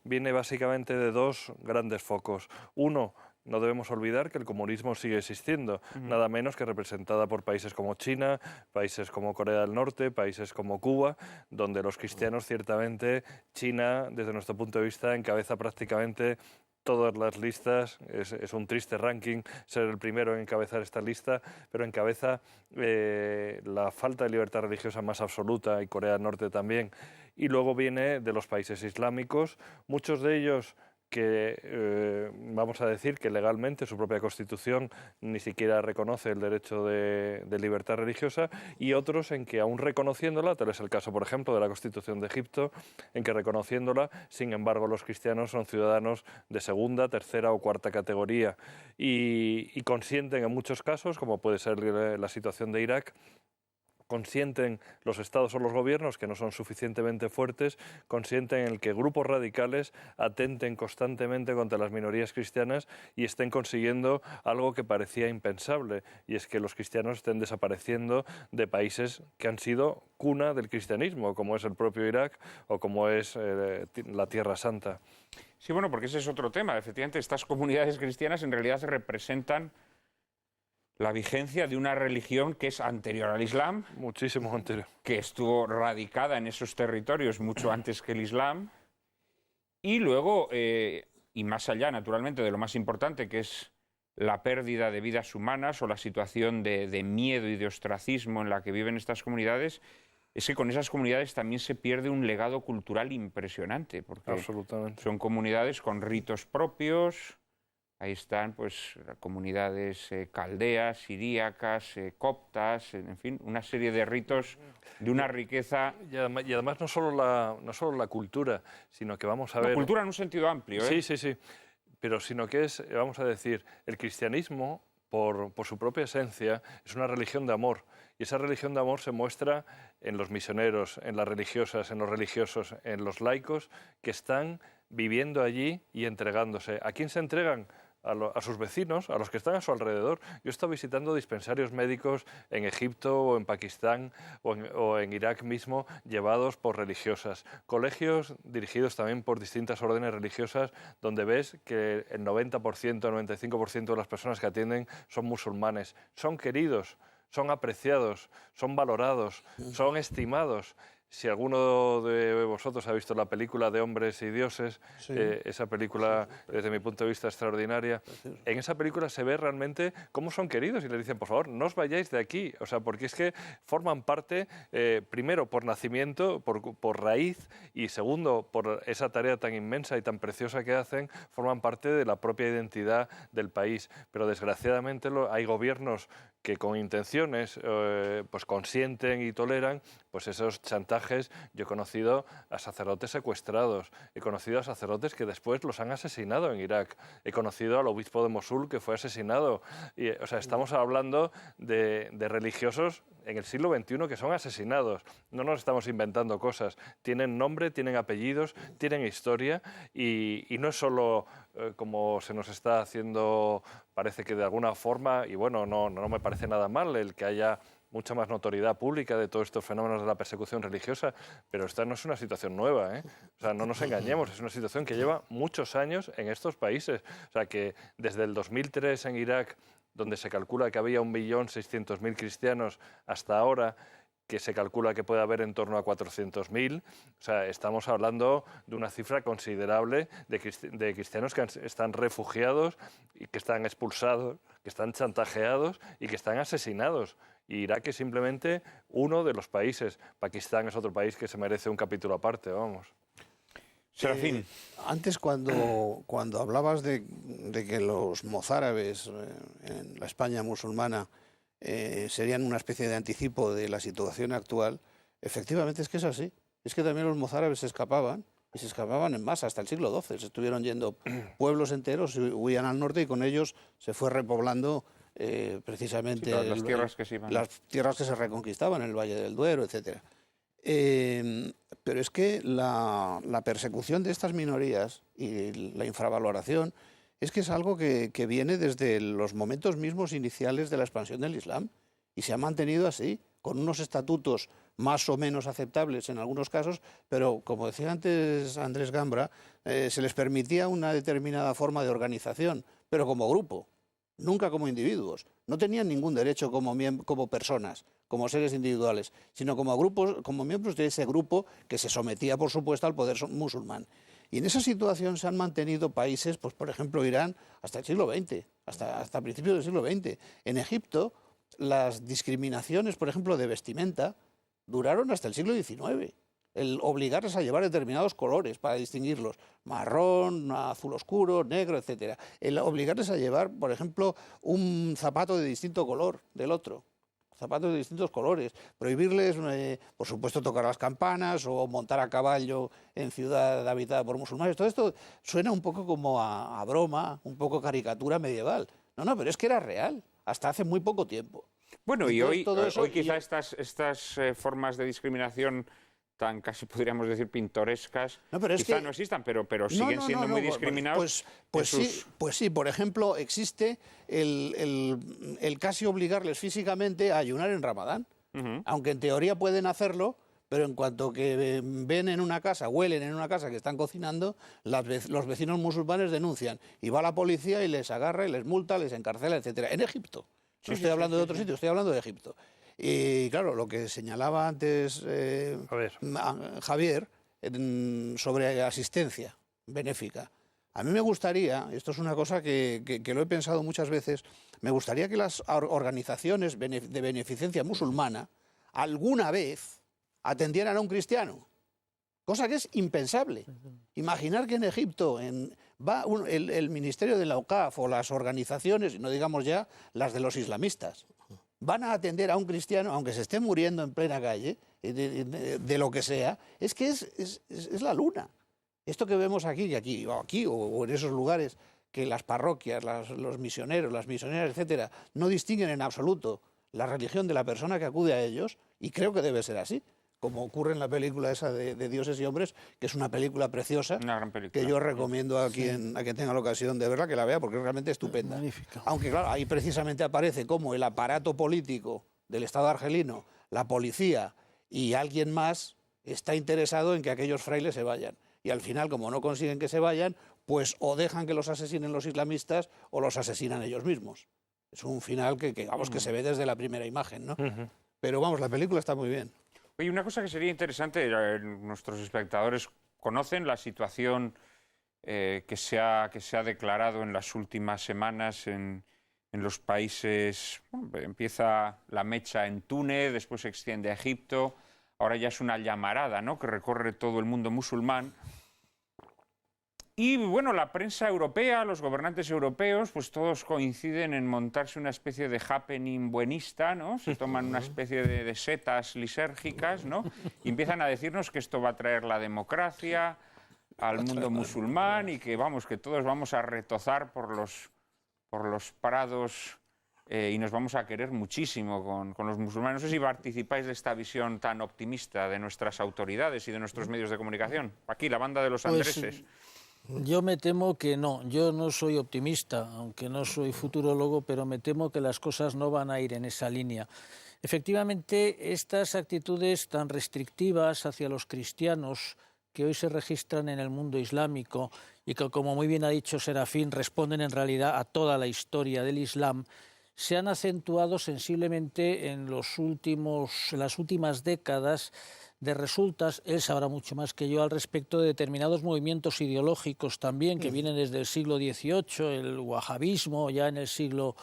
viene básicamente de 2 grandes focos. Uno, no debemos olvidar que el comunismo sigue existiendo, nada menos que representada por países como China, países como Corea del Norte, países como Cuba, donde los cristianos, ciertamente, China, desde nuestro punto de vista, encabeza prácticamente todas las listas. Es un triste ranking ser el primero en encabezar esta lista, pero encabeza la falta de libertad religiosa más absoluta, y Corea del Norte también. Y luego viene de los países islámicos, muchos de ellos que vamos a decir que legalmente su propia Constitución ni siquiera reconoce el derecho de libertad religiosa, y otros en que aún reconociéndola, tal es el caso por ejemplo de la Constitución de Egipto, en que reconociéndola, sin embargo los cristianos son ciudadanos de segunda, tercera o cuarta categoría y consienten en muchos casos, como puede ser la situación de Irak, consienten los estados o los gobiernos que no son suficientemente fuertes, consienten en el que grupos radicales atenten constantemente contra las minorías cristianas y estén consiguiendo algo que parecía impensable, y es que los cristianos estén desapareciendo de países que han sido cuna del cristianismo, como es el propio Irak o como es la Tierra Santa. Sí, bueno, porque ese es otro tema. Efectivamente, estas comunidades cristianas en realidad representan la vigencia de una religión que es anterior al Islam. Muchísimo anterior. Que estuvo radicada en esos territorios mucho antes que el Islam. Y luego, y más allá, naturalmente, de lo más importante, que es la pérdida de vidas humanas o la situación de miedo y de ostracismo en la que viven estas comunidades, es que con esas comunidades también se pierde un legado cultural impresionante, porque absolutamente son comunidades con ritos propios. Ahí están pues comunidades caldeas, siríacas, coptas, en fin, una serie de ritos de una riqueza. Y además no solo la cultura, sino que vamos a ver... La cultura en un sentido amplio, ¿eh? Sí, pero sino que es, vamos a decir, el cristianismo, por su propia esencia, es una religión de amor. Y esa religión de amor se muestra en los misioneros, en las religiosas, en los religiosos, en los laicos, que están viviendo allí y entregándose. ¿A quién se entregan? a sus vecinos, a los que están a su alrededor. Yo he estado visitando dispensarios médicos en Egipto o en Pakistán o en Irak mismo, llevados por religiosas. Colegios dirigidos también por distintas órdenes religiosas, donde ves que el 90%, el 95% de las personas que atienden son musulmanes. Son queridos, son apreciados, son valorados, son estimados. Si alguno de vosotros ha visto la película de Hombres y Dioses, Sí. Esa película, desde mi punto de vista, extraordinaria, en esa película se ve realmente cómo son queridos y les dicen, por favor, no os vayáis de aquí. O sea, porque es que forman parte, primero, por nacimiento, por raíz, y segundo, por esa tarea tan inmensa y tan preciosa que hacen, forman parte de la propia identidad del país. Pero desgraciadamente hay gobiernos que con intenciones pues consienten y toleran pues esos chantajes. Yo he conocido a sacerdotes secuestrados, he conocido a sacerdotes que después los han asesinado en Irak, he conocido al obispo de Mosul que fue asesinado. Y, o sea, estamos hablando de religiosos en el siglo XXI que son asesinados. No nos estamos inventando cosas. Tienen nombre, tienen apellidos, tienen historia y no es solo como se nos está haciendo, parece que de alguna forma, y bueno, no me parece nada mal el que haya mucha más notoriedad pública de todos estos fenómenos de la persecución religiosa, pero esta no es una situación nueva, ¿eh? O sea, no nos engañemos, es una situación que lleva muchos años en estos países. O sea, que desde el 2003 en Irak, donde se calcula que había 1.600.000 cristianos, hasta ahora, que se calcula que puede haber en torno a 400.000, o sea, estamos hablando de una cifra considerable de cristianos que están refugiados y que están expulsados, que están chantajeados y que están asesinados. Y Irak es simplemente uno de los países. Pakistán es otro país que se merece un capítulo aparte, vamos. Serafín. Antes, cuando hablabas de que los mozárabes en la España musulmana serían una especie de anticipo de la situación actual, efectivamente es que es así. Es que también los mozárabes se escapaban, y se escapaban en masa hasta el siglo XII. Se estuvieron yendo pueblos enteros, huían al norte y con ellos se fue repoblando precisamente Sí, las tierras que se iban. las tierras que se reconquistaban, el Valle del Duero, etc. Pero es que la persecución de estas minorías y la infravaloración es que es algo que viene desde los momentos mismos iniciales de la expansión del Islam y se ha mantenido así, con unos estatutos más o menos aceptables en algunos casos, pero como decía antes Andrés Gambra, se les permitía una determinada forma de organización, pero como grupo, nunca como individuos. No tenían ningún derecho como personas, como seres individuales, sino como grupos, como miembros de ese grupo que se sometía, por supuesto, al poder musulmán. Y en esa situación se han mantenido países, pues por ejemplo Irán, hasta el siglo XX, hasta principios del siglo XX. En Egipto, las discriminaciones, por ejemplo, de vestimenta, duraron hasta el siglo XIX. El obligarles a llevar determinados colores para distinguirlos, marrón, azul oscuro, negro, etc. El obligarles a llevar, por ejemplo, un zapato de distinto color del otro. Zapatos de distintos colores, prohibirles, por supuesto, tocar las campanas o montar a caballo en ciudad habitada por musulmanes. Todo esto suena un poco como a broma, un poco caricatura medieval. No, pero es que era real, hasta hace muy poco tiempo. Bueno, y hoy quizá y- estas formas de discriminación tan casi podríamos decir pintorescas, No, pero es quizá que- no existan, pero siguen siendo muy discriminados. Pues sí, por ejemplo, existe el casi obligarles físicamente a ayunar en Ramadán, aunque en teoría pueden hacerlo, pero en cuanto que ven en una casa, huelen en una casa que están cocinando, los vecinos musulmanes denuncian y va la policía y les agarra y les multa, les encarcela, etcétera. En Egipto. No estoy hablando de otro sitio, estoy hablando de Egipto. Y claro, lo que señalaba antes Javier sobre asistencia benéfica. A mí me gustaría, esto es una cosa que lo he pensado muchas veces, me gustaría que las organizaciones de beneficencia musulmana alguna vez atendieran a un cristiano, cosa que es impensable. Imaginar que en Egipto va el Ministerio de la Aucaf o las organizaciones, y no digamos ya las de los islamistas, van a atender a un cristiano, aunque se esté muriendo en plena calle, de lo que sea, es que es la luna. Esto que vemos aquí o en esos lugares, que las parroquias, los misioneros, las misioneras, etcétera, no distinguen en absoluto la religión de la persona que acude a ellos, y creo que debe ser así. como ocurre en la película esa de Dioses y Hombres, que es una película preciosa, Una gran película. que yo recomiendo a quien tenga la ocasión de verla, que la vea, porque es realmente estupenda. Magnífica. Aunque claro, ahí precisamente aparece como el aparato político del Estado argelino, la policía y alguien más está interesado en que aquellos frailes se vayan. Y al final, como no consiguen que se vayan, pues o dejan que los asesinen los islamistas o los asesinan ellos mismos. Es un final que se ve desde la primera imagen, ¿no? Pero vamos, la película está muy bien. Oye, una cosa que sería interesante, nuestros espectadores conocen la situación que se ha declarado en las últimas semanas en los países. Bueno, empieza la mecha en Túnez, después se extiende a Egipto, ahora ya es una llamarada, ¿no?, que recorre todo el mundo musulmán. Y bueno, la prensa europea, los gobernantes europeos, pues todos coinciden en montarse una especie de happening buenista, ¿no? Se toman una especie de setas lisérgicas, ¿no? Y empiezan a decirnos que esto va a traer la democracia al mundo musulmán y que, vamos, que todos vamos a retozar por los prados y nos vamos a querer muchísimo con los musulmanes. No sé si participáis de esta visión tan optimista de nuestras autoridades y de nuestros medios de comunicación. Aquí, la banda de los Andreses. Yo me temo que no, yo no soy optimista, aunque no soy futurólogo, pero me temo que las cosas no van a ir en esa línea. Efectivamente, estas actitudes tan restrictivas hacia los cristianos que hoy se registran en el mundo islámico y que, como muy bien ha dicho Serafín, responden en realidad a toda la historia del Islam, se han acentuado sensiblemente en las últimas décadas de resultas, él sabrá mucho más que yo al respecto, de determinados movimientos ideológicos también que vienen desde el siglo XVIII, el wahabismo, ya en el siglo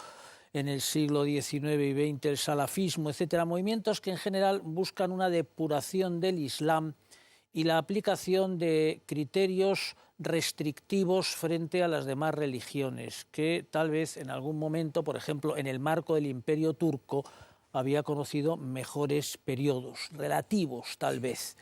XIX y XX, el salafismo, etcétera, movimientos que en general buscan una depuración del Islam y la aplicación de criterios restrictivos frente a las demás religiones, que tal vez en algún momento, por ejemplo, en el marco del Imperio turco, había conocido mejores periodos, relativos tal vez.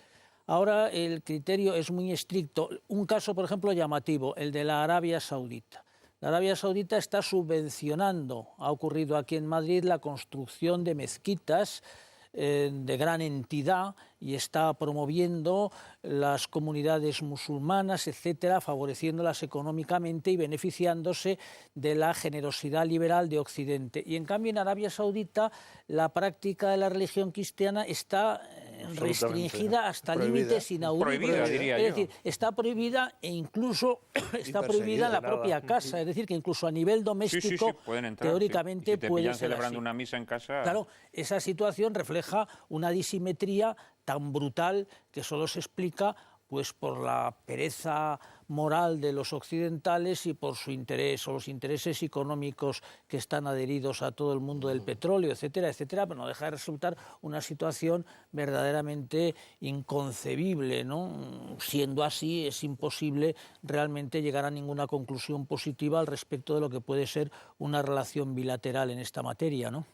Ahora el criterio es muy estricto. Un caso, por ejemplo, llamativo, el de la Arabia Saudita. La Arabia Saudita está subvencionando, ha ocurrido aquí en Madrid, la construcción de mezquitas de gran entidad y está promoviendo las comunidades musulmanas, etcétera, favoreciéndolas económicamente y beneficiándose de la generosidad liberal de Occidente. Y en cambio en Arabia Saudita la práctica de la religión cristiana está restringida hasta límites inauditos. Prohibida, diría es yo. decir, está prohibida e incluso está prohibida en la propia casa, es decir, que incluso a nivel doméstico, Sí, pueden entrar, teóricamente si te puede pillan ser celebrando así. una misa en casa. Claro, esa situación refleja una disimetría tan brutal que solo se explica pues por la pereza moral de los occidentales y por su interés o los intereses económicos que están adheridos a todo el mundo del petróleo, etcétera, etcétera, pero no deja de resultar una situación verdaderamente inconcebible, ¿no? Siendo así, es imposible realmente llegar a ninguna conclusión positiva al respecto de lo que puede ser una relación bilateral en esta materia, ¿no?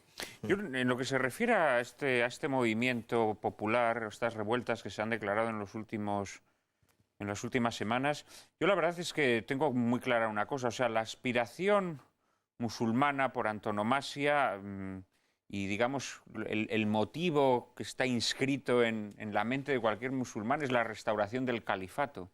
Yo, en lo que se refiere a este movimiento popular, estas revueltas que se han declarado en las últimas semanas, yo la verdad es que tengo muy clara una cosa, o sea, la aspiración musulmana por antonomasia y, digamos, el motivo que está inscrito en la mente de cualquier musulmán es la restauración del califato.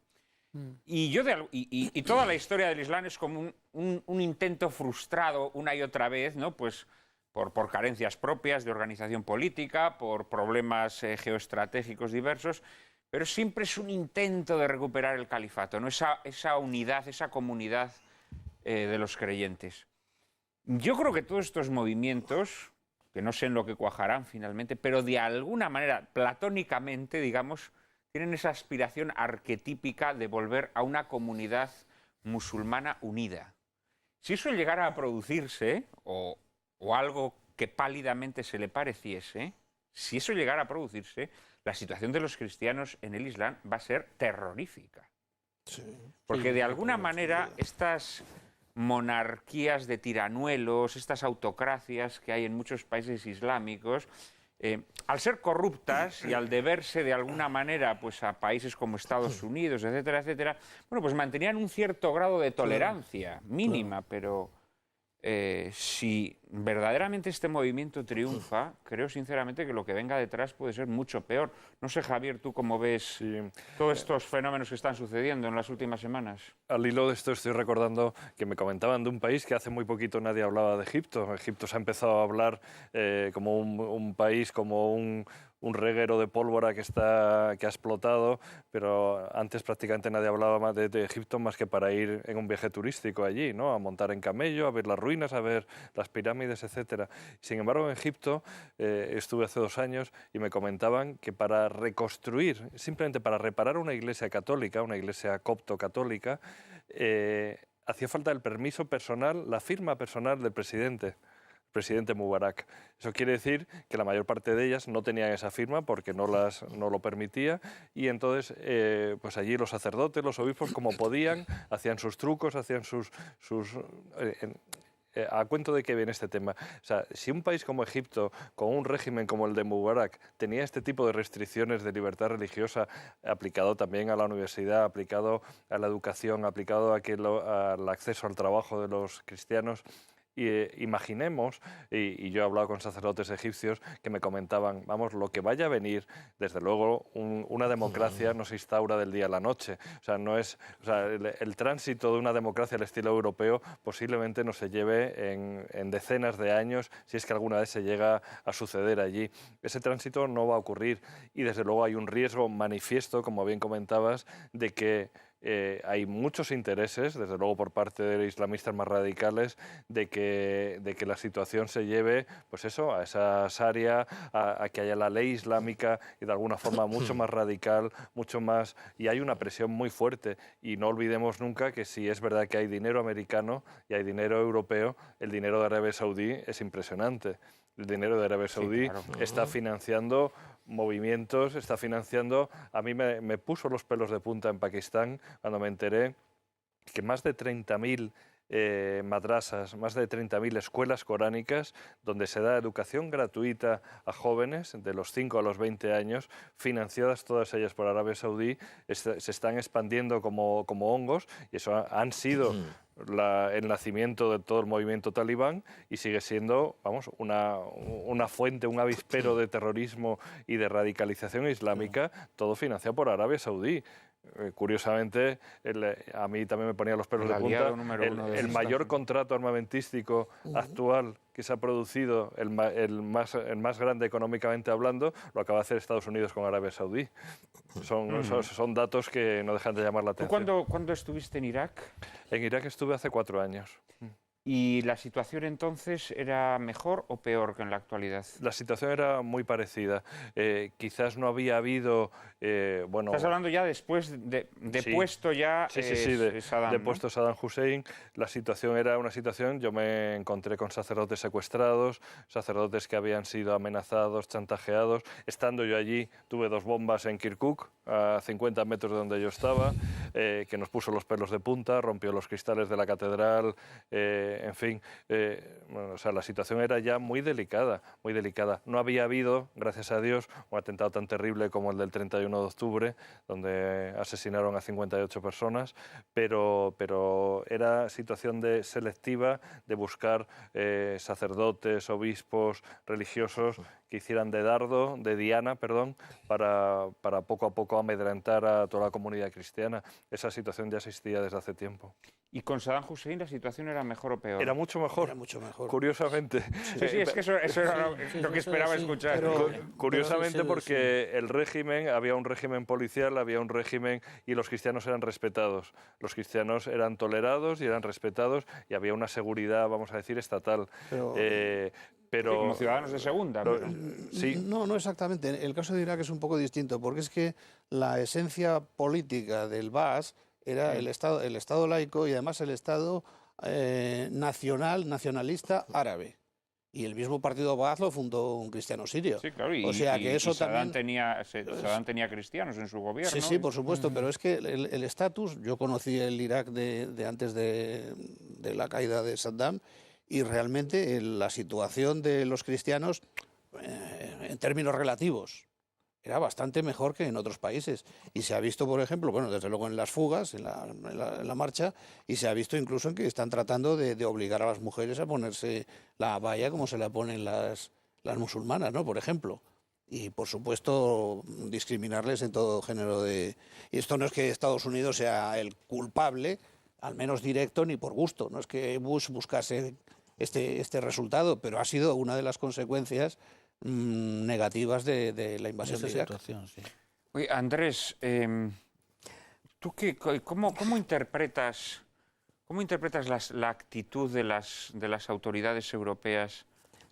Y toda la historia del Islam es como un intento frustrado una y otra vez, ¿no? Pues por carencias propias de organización política, por problemas geoestratégicos diversos, pero siempre es un intento de recuperar el califato, ¿no? Esa unidad, esa comunidad de los creyentes. Yo creo que todos estos movimientos, que no sé en lo que cuajarán finalmente, pero de alguna manera, platónicamente, digamos, tienen esa aspiración arquetípica de volver a una comunidad musulmana unida. Si eso llegara a producirse, o algo que pálidamente se le pareciese, si eso llegara a producirse, la situación de los cristianos en el Islam va a ser terrorífica. Sí. Porque de alguna manera estas monarquías de tiranuelos, estas autocracias que hay en muchos países islámicos, al ser corruptas y al deberse de alguna manera pues, a países como Estados Unidos, etcétera, etcétera, bueno, pues mantenían un cierto grado de tolerancia mínima, pero si verdaderamente este movimiento triunfa, creo sinceramente que lo que venga detrás puede ser mucho peor. No sé, Javier, ¿tú cómo ves todos estos fenómenos que están sucediendo en las últimas semanas? Al hilo de esto estoy recordando que me comentaban de un país que hace muy poquito nadie hablaba de Egipto. Egipto se ha empezado a hablar como un país, como un reguero de pólvora que ha explotado, pero antes prácticamente nadie hablaba más de Egipto más que para ir en un viaje turístico allí, ¿no? A montar en camello, a ver las ruinas, a ver las pirámides, etc. Sin embargo, en Egipto estuve hace 2 años y me comentaban que para reconstruir, simplemente para reparar una iglesia católica, una iglesia copto-católica, hacía falta el permiso personal, la firma personal del presidente Mubarak. Eso quiere decir que la mayor parte de ellas no tenían esa firma porque no lo permitía, y entonces pues allí los sacerdotes, los obispos, como podían, hacían sus trucos, hacían ¿a cuento de qué viene este tema? O sea, si un país como Egipto, con un régimen como el de Mubarak, tenía este tipo de restricciones de libertad religiosa, aplicado también a la universidad, aplicado a la educación, aplicado al acceso al trabajo de los cristianos, imaginemos, y yo he hablado con sacerdotes egipcios que me comentaban, vamos, lo que vaya a venir, desde luego una democracia no se instaura del día a la noche. O sea, el tránsito de una democracia al estilo europeo posiblemente no se lleve en decenas de años, si es que alguna vez se llega a suceder allí. Ese tránsito no va a ocurrir, y desde luego hay un riesgo manifiesto, como bien comentabas, de que hay muchos intereses, desde luego por parte de islamistas más radicales, de que la situación se lleve, pues eso, a esa sharia, a que haya la ley islámica, y de alguna forma mucho más radical, mucho más... Y hay una presión muy fuerte, y no olvidemos nunca que si es verdad que hay dinero americano y hay dinero europeo, el dinero de Arabia Saudí es impresionante. El dinero de Arabia Saudí está financiando movimientos, está financiando... A mí me puso los pelos de punta en Pakistán cuando me enteré que más de 30.000 madrasas, más de 30.000 escuelas coránicas donde se da educación gratuita a jóvenes de los 5 a los 20 años, financiadas todas ellas por Arabia Saudí, se están expandiendo como hongos, y eso han sido el nacimiento de todo el movimiento talibán, y sigue siendo, vamos, una fuente, un avispero de terrorismo y de radicalización islámica, todo financiado por Arabia Saudí. Curiosamente, a mí también me ponía los pelos de punta, el mayor contrato armamentístico actual que se ha producido, el más grande económicamente hablando, lo acaba de hacer Estados Unidos con Arabia Saudí. Son datos que no dejan de llamar la atención. ¿Tú cuándo estuviste en Irak? En Irak estuve hace 4 años. ¿Y la situación entonces era mejor o peor que en la actualidad? La situación era muy parecida. Quizás no había habido... Estás hablando ya después de puesto ya Saddam, de ¿no? puesto Saddam Hussein. La situación era una situación... Yo me encontré con sacerdotes secuestrados, sacerdotes que habían sido amenazados, chantajeados. Estando yo allí, tuve 2 bombas en Kirkuk, a 50 metros de donde yo estaba, que nos puso los pelos de punta, rompió los cristales de la catedral... en fin, la situación era ya muy delicada, muy delicada. No había habido, gracias a Dios, un atentado tan terrible como el del 31 de octubre, donde asesinaron a 58 personas, pero era situación selectiva de buscar sacerdotes, obispos, religiosos que hicieran de diana, para poco a poco amedrentar a toda la comunidad cristiana. Esa situación ya existía desde hace tiempo. ¿Y con Saddam Hussein la situación era mejor o peor? Era mucho mejor. Era mucho mejor. Curiosamente. Sí, es que eso era lo que esperaba escuchar. Curiosamente, porque había un régimen policial, había un régimen, y los cristianos eran respetados. Los cristianos eran tolerados y eran respetados, y había una seguridad, vamos a decir, estatal. Pero como ciudadanos de segunda. Sí. No exactamente. El caso de Irak es un poco distinto, porque es que la esencia política del Baas era el Estado laico, y además el Estado nacionalista árabe. Y el mismo partido Baaz lo fundó un cristiano sirio. Sí, claro, o sea que eso Saddam también... Saddam tenía cristianos en su gobierno. Sí, por supuesto, pero es que el estatus... Yo conocí el Irak de antes de la caída de Saddam, y realmente la situación de los cristianos, en términos relativos, era bastante mejor que en otros países. Y se ha visto, por ejemplo, bueno, desde luego en las fugas, en la marcha, y se ha visto incluso en que están tratando de obligar a las mujeres a ponerse la abaya como se la ponen las musulmanas, ¿no? Por ejemplo. Y, por supuesto, discriminarles en todo género de... Y esto no es que Estados Unidos sea el culpable, al menos directo, ni por gusto. No es que Bush buscase este resultado, pero ha sido una de las consecuencias negativas de la invasión de Irak. Sí. Oye, Andrés, ¿tú cómo interpretas la actitud de las autoridades europeas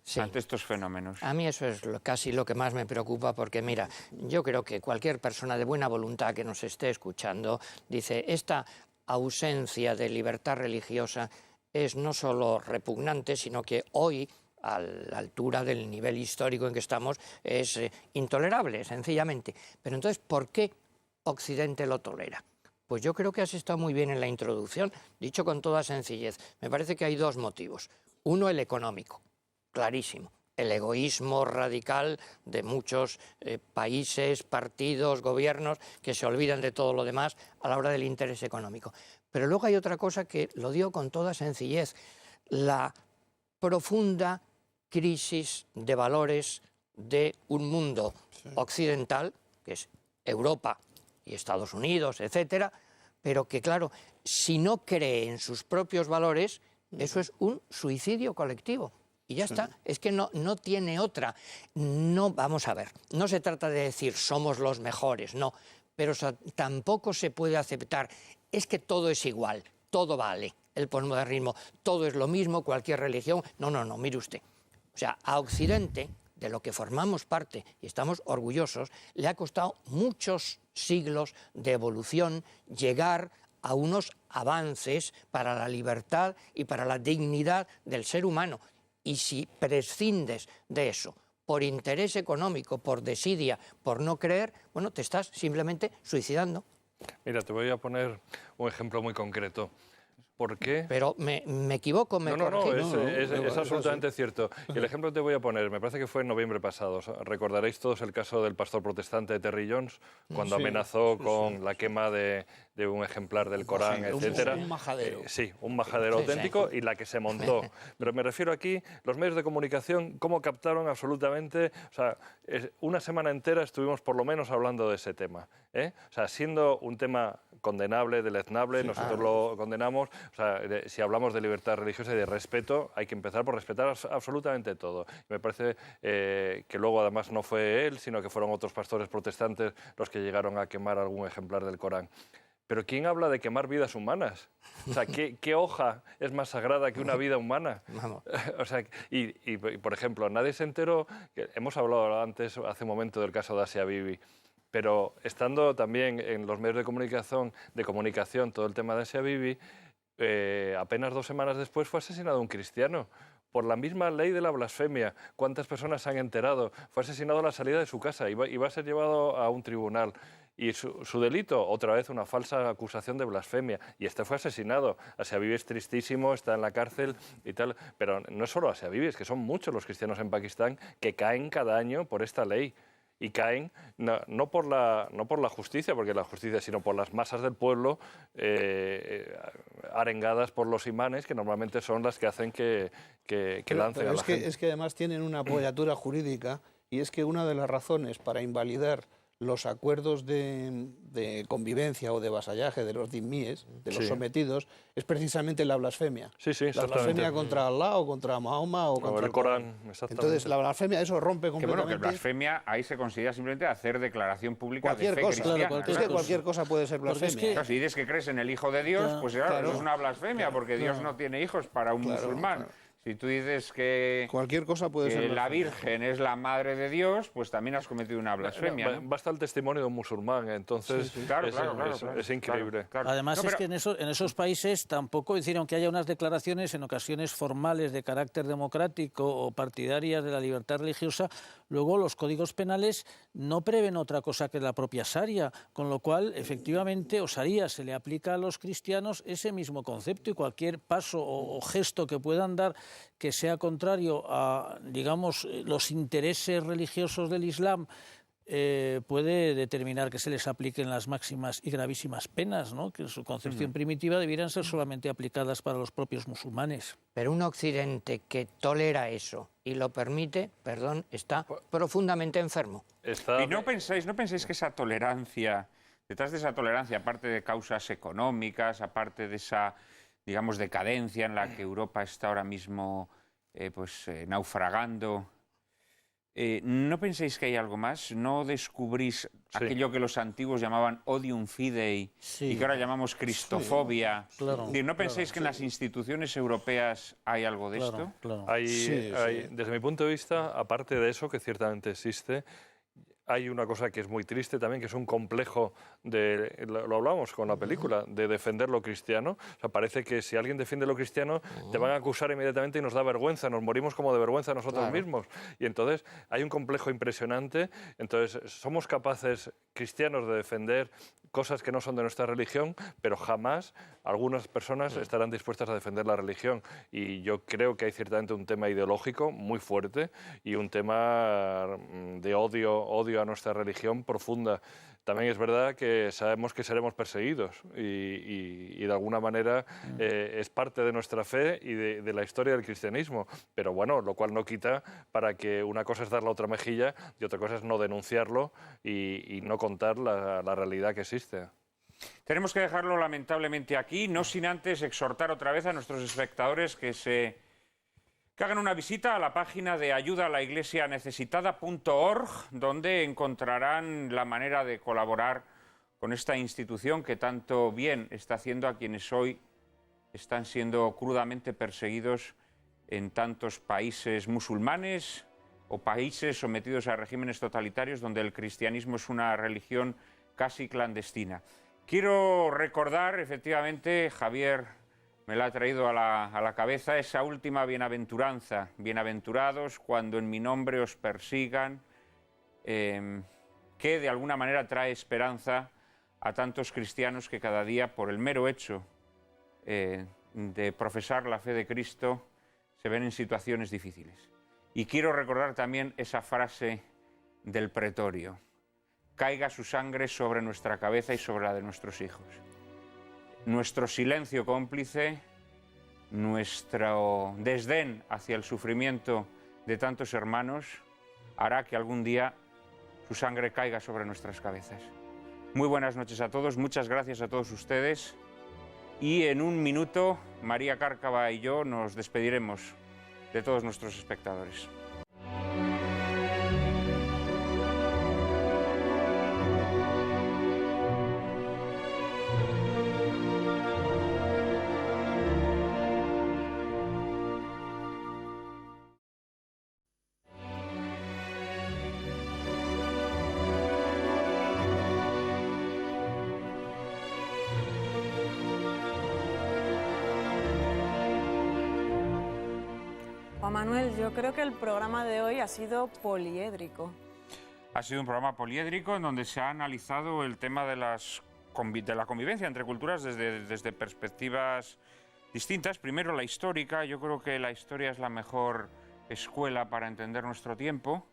Sí. ante estos fenómenos? A mí eso es casi lo que más me preocupa, porque mira, yo creo que cualquier persona de buena voluntad que nos esté escuchando dice, esta ausencia de libertad religiosa es no solo repugnante, sino que hoy, a la altura del nivel histórico en que estamos, es intolerable, sencillamente. Pero entonces, ¿por qué Occidente lo tolera? Pues yo creo que has estado muy bien en la introducción, dicho con toda sencillez. Me parece que hay dos motivos. Uno, el económico, clarísimo. El egoísmo radical de muchos países, partidos, gobiernos que se olvidan de todo lo demás a la hora del interés económico. Pero luego hay otra cosa que lo digo con toda sencillez, la profunda crisis de valores de un mundo occidental, que es Europa y Estados Unidos, etcétera, pero que, claro, si no cree en sus propios valores, eso es un suicidio colectivo. Y ya está, es que no tiene otra. No, vamos a ver, no se trata de decir somos los mejores, no, pero tampoco se puede aceptar, es que todo es igual, todo vale, el posmodernismo, todo es lo mismo, cualquier religión, no, mire usted. O sea, a Occidente, de lo que formamos parte y estamos orgullosos, le ha costado muchos siglos de evolución llegar a unos avances para la libertad y para la dignidad del ser humano. Y si prescindes de eso por interés económico, por desidia, por no creer, bueno, te estás simplemente suicidando. Mira, te voy a poner un ejemplo muy concreto. ¿Por qué? Pero me equivoco, me corregís. Es absolutamente cierto. Y el ejemplo que te voy a poner, me parece que fue en noviembre pasado. Recordaréis todos el caso del pastor protestante Terry Jones, cuando amenazó con la quema de un ejemplar del Corán, etcétera. Un majadero. Sí, un majadero auténtico y la que se montó. Pero me refiero aquí, los medios de comunicación, cómo captaron absolutamente... O sea, una semana entera estuvimos por lo menos hablando de ese tema. O sea, siendo un tema condenable, deleznable, nosotros lo condenamos. O sea, si hablamos de libertad religiosa y de respeto, hay que empezar por respetar absolutamente todo. Me parece que luego además no fue él, sino que fueron otros pastores protestantes los que llegaron a quemar algún ejemplar del Corán. Pero ¿quién habla de quemar vidas humanas? O sea, ¿qué hoja es más sagrada que una vida humana? Vamos. O sea, y, por ejemplo, nadie se enteró, que hemos hablado antes, hace un momento, del caso de Asia Bibi, pero estando también en los medios de comunicación todo el tema de Asia Bibi, apenas 2 semanas después fue asesinado un cristiano. Por la misma ley de la blasfemia. ¿Cuántas personas se han enterado? Fue asesinado a la salida de su casa, iba a ser llevado a un tribunal. Y su delito, otra vez una falsa acusación de blasfemia. Y este fue asesinado. Asia Bibi es tristísimo, está en la cárcel y tal. Pero no es solo Asia Bibi, es que son muchos los cristianos en Pakistán que caen cada año por esta ley. Y caen no por la justicia, porque la justicia, sino por las masas del pueblo arengadas por los imanes, que normalmente son las que hacen que lancen a la gente. Es que además tienen una apoyatura jurídica, y es que una de las razones para invalidar los acuerdos de convivencia o de vasallaje de los dhimíes, de los sometidos, es precisamente la blasfemia. Sí, la blasfemia contra Allah o contra Mahoma o contra el Corán. Entonces, la blasfemia, eso rompe completamente... Que blasfemia ahí se considera simplemente hacer declaración pública cualquier de fe cosa. cristiana. Es que cualquier cosa puede ser blasfemia. Claro, si dices que crees en el Hijo de Dios, pues claro, eso es una blasfemia, porque Dios no tiene hijos para un musulmán. Si tú dices que cualquier cosa puede ser la Virgen es la madre de Dios, pues también has cometido una blasfemia. Basta el testimonio de un musulmán, entonces claro, es increíble. Claro. Además, es que en esos países tampoco, es decir, aunque haya unas declaraciones en ocasiones formales de carácter democrático o partidarias de la libertad religiosa, luego los códigos penales no prevén otra cosa que la propia Sharia, con lo cual, efectivamente, o Sharia se le aplica a los cristianos ese mismo concepto, y cualquier paso o gesto que puedan dar que sea contrario a, digamos, los intereses religiosos del Islam, puede determinar que se les apliquen las máximas y gravísimas penas, ¿no? Que en su concepción primitiva debieran ser solamente aplicadas para los propios musulmanes. Pero un Occidente que tolera eso y lo permite, perdón, está profundamente enfermo. ¿Y no pensáis que esa tolerancia, detrás de esa tolerancia, aparte de causas económicas, aparte de esa, digamos, decadencia en la que Europa está ahora mismo naufragando, ¿no pensáis que hay algo más? ¿No descubrís aquello que los antiguos llamaban odium fidei y que ahora llamamos cristofobia? Sí, claro, ¿No pensáis que en las instituciones europeas hay algo de esto? Claro. Desde mi punto de vista, aparte de eso, que ciertamente existe, hay una cosa que es muy triste también, que es un complejo lo hablamos con la película, de defender lo cristiano. O sea, parece que si alguien defiende lo cristiano, te van a acusar inmediatamente y nos da vergüenza, nos morimos como de vergüenza nosotros mismos. Y entonces hay un complejo impresionante. Entonces somos capaces, cristianos, de defender cosas que no son de nuestra religión, pero jamás algunas personas estarán dispuestas a defender la religión. Y yo creo que hay ciertamente un tema ideológico muy fuerte y un tema de odio a nuestra religión profunda. También es verdad que sabemos que seremos perseguidos y de alguna manera es parte de nuestra fe y de la historia del cristianismo. Pero bueno, lo cual no quita para que una cosa es dar la otra mejilla y otra cosa es no denunciarlo y no contar la realidad que existe. Tenemos que dejarlo lamentablemente aquí, no sin antes exhortar otra vez a nuestros espectadores que hagan una visita a la página de ayudalaiglesianecesitada.org, donde encontrarán la manera de colaborar con esta institución que tanto bien está haciendo a quienes hoy están siendo crudamente perseguidos en tantos países musulmanes o países sometidos a regímenes totalitarios donde el cristianismo es una religión casi clandestina. Quiero recordar, efectivamente, Javier me la ha traído a la cabeza esa última bienaventuranza. Bienaventurados cuando en mi nombre os persigan, que de alguna manera trae esperanza a tantos cristianos que cada día, por el mero hecho de profesar la fe de Cristo, se ven en situaciones difíciles. Y quiero recordar también esa frase del pretorio: caiga su sangre sobre nuestra cabeza y sobre la de nuestros hijos. Nuestro silencio cómplice, nuestro desdén hacia el sufrimiento de tantos hermanos hará que algún día su sangre caiga sobre nuestras cabezas. Muy buenas noches a todos, muchas gracias a todos ustedes y en un minuto María Cárcava y yo nos despediremos de todos nuestros espectadores. Juan Manuel, yo creo que el programa de hoy ha sido poliédrico. Ha sido un programa poliédrico en donde se ha analizado el tema de la convivencia entre culturas desde perspectivas distintas. Primero la histórica, yo creo que la historia es la mejor escuela para entender nuestro tiempo.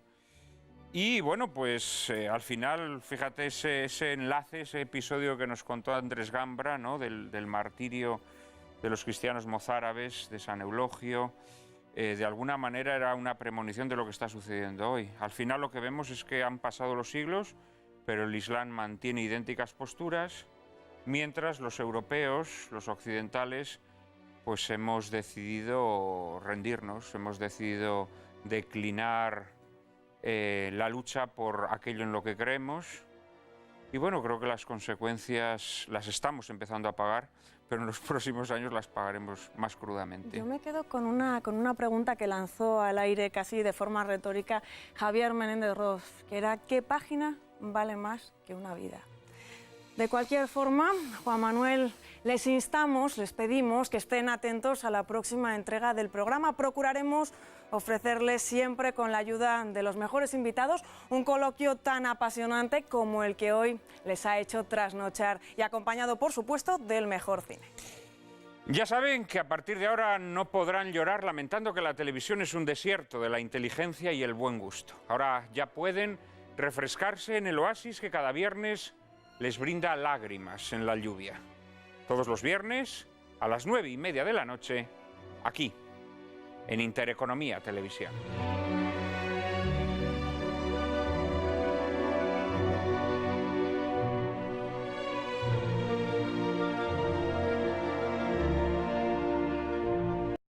Y bueno, pues al final, fíjate ese enlace, ese episodio que nos contó Andrés Gambra, ¿no? del martirio de los cristianos mozárabes, de San Eulogio. De alguna manera era una premonición de lo que está sucediendo hoy. Al final lo que vemos es que han pasado los siglos, pero el Islam mantiene idénticas posturas, mientras los europeos, los occidentales, pues hemos decidido rendirnos, hemos decidido declinar la lucha por aquello en lo que creemos. Y bueno, creo que las consecuencias las estamos empezando a pagar, pero en los próximos años las pagaremos más crudamente. Yo me quedo con una pregunta que lanzó al aire casi de forma retórica Javier Menéndez Roz, que era: ¿qué página vale más que una vida? De cualquier forma, Juan Manuel, les instamos, les pedimos que estén atentos a la próxima entrega del programa. Procuraremos ofrecerles siempre, con la ayuda de los mejores invitados, un coloquio tan apasionante como el que hoy les ha hecho trasnochar y acompañado, por supuesto, del mejor cine. Ya saben que a partir de ahora no podrán llorar lamentando que la televisión es un desierto de la inteligencia y el buen gusto. Ahora ya pueden refrescarse en el oasis que cada viernes les brinda lágrimas en la lluvia. Todos los viernes, a las 9:30 de la noche, aquí, en Intereconomía Televisión.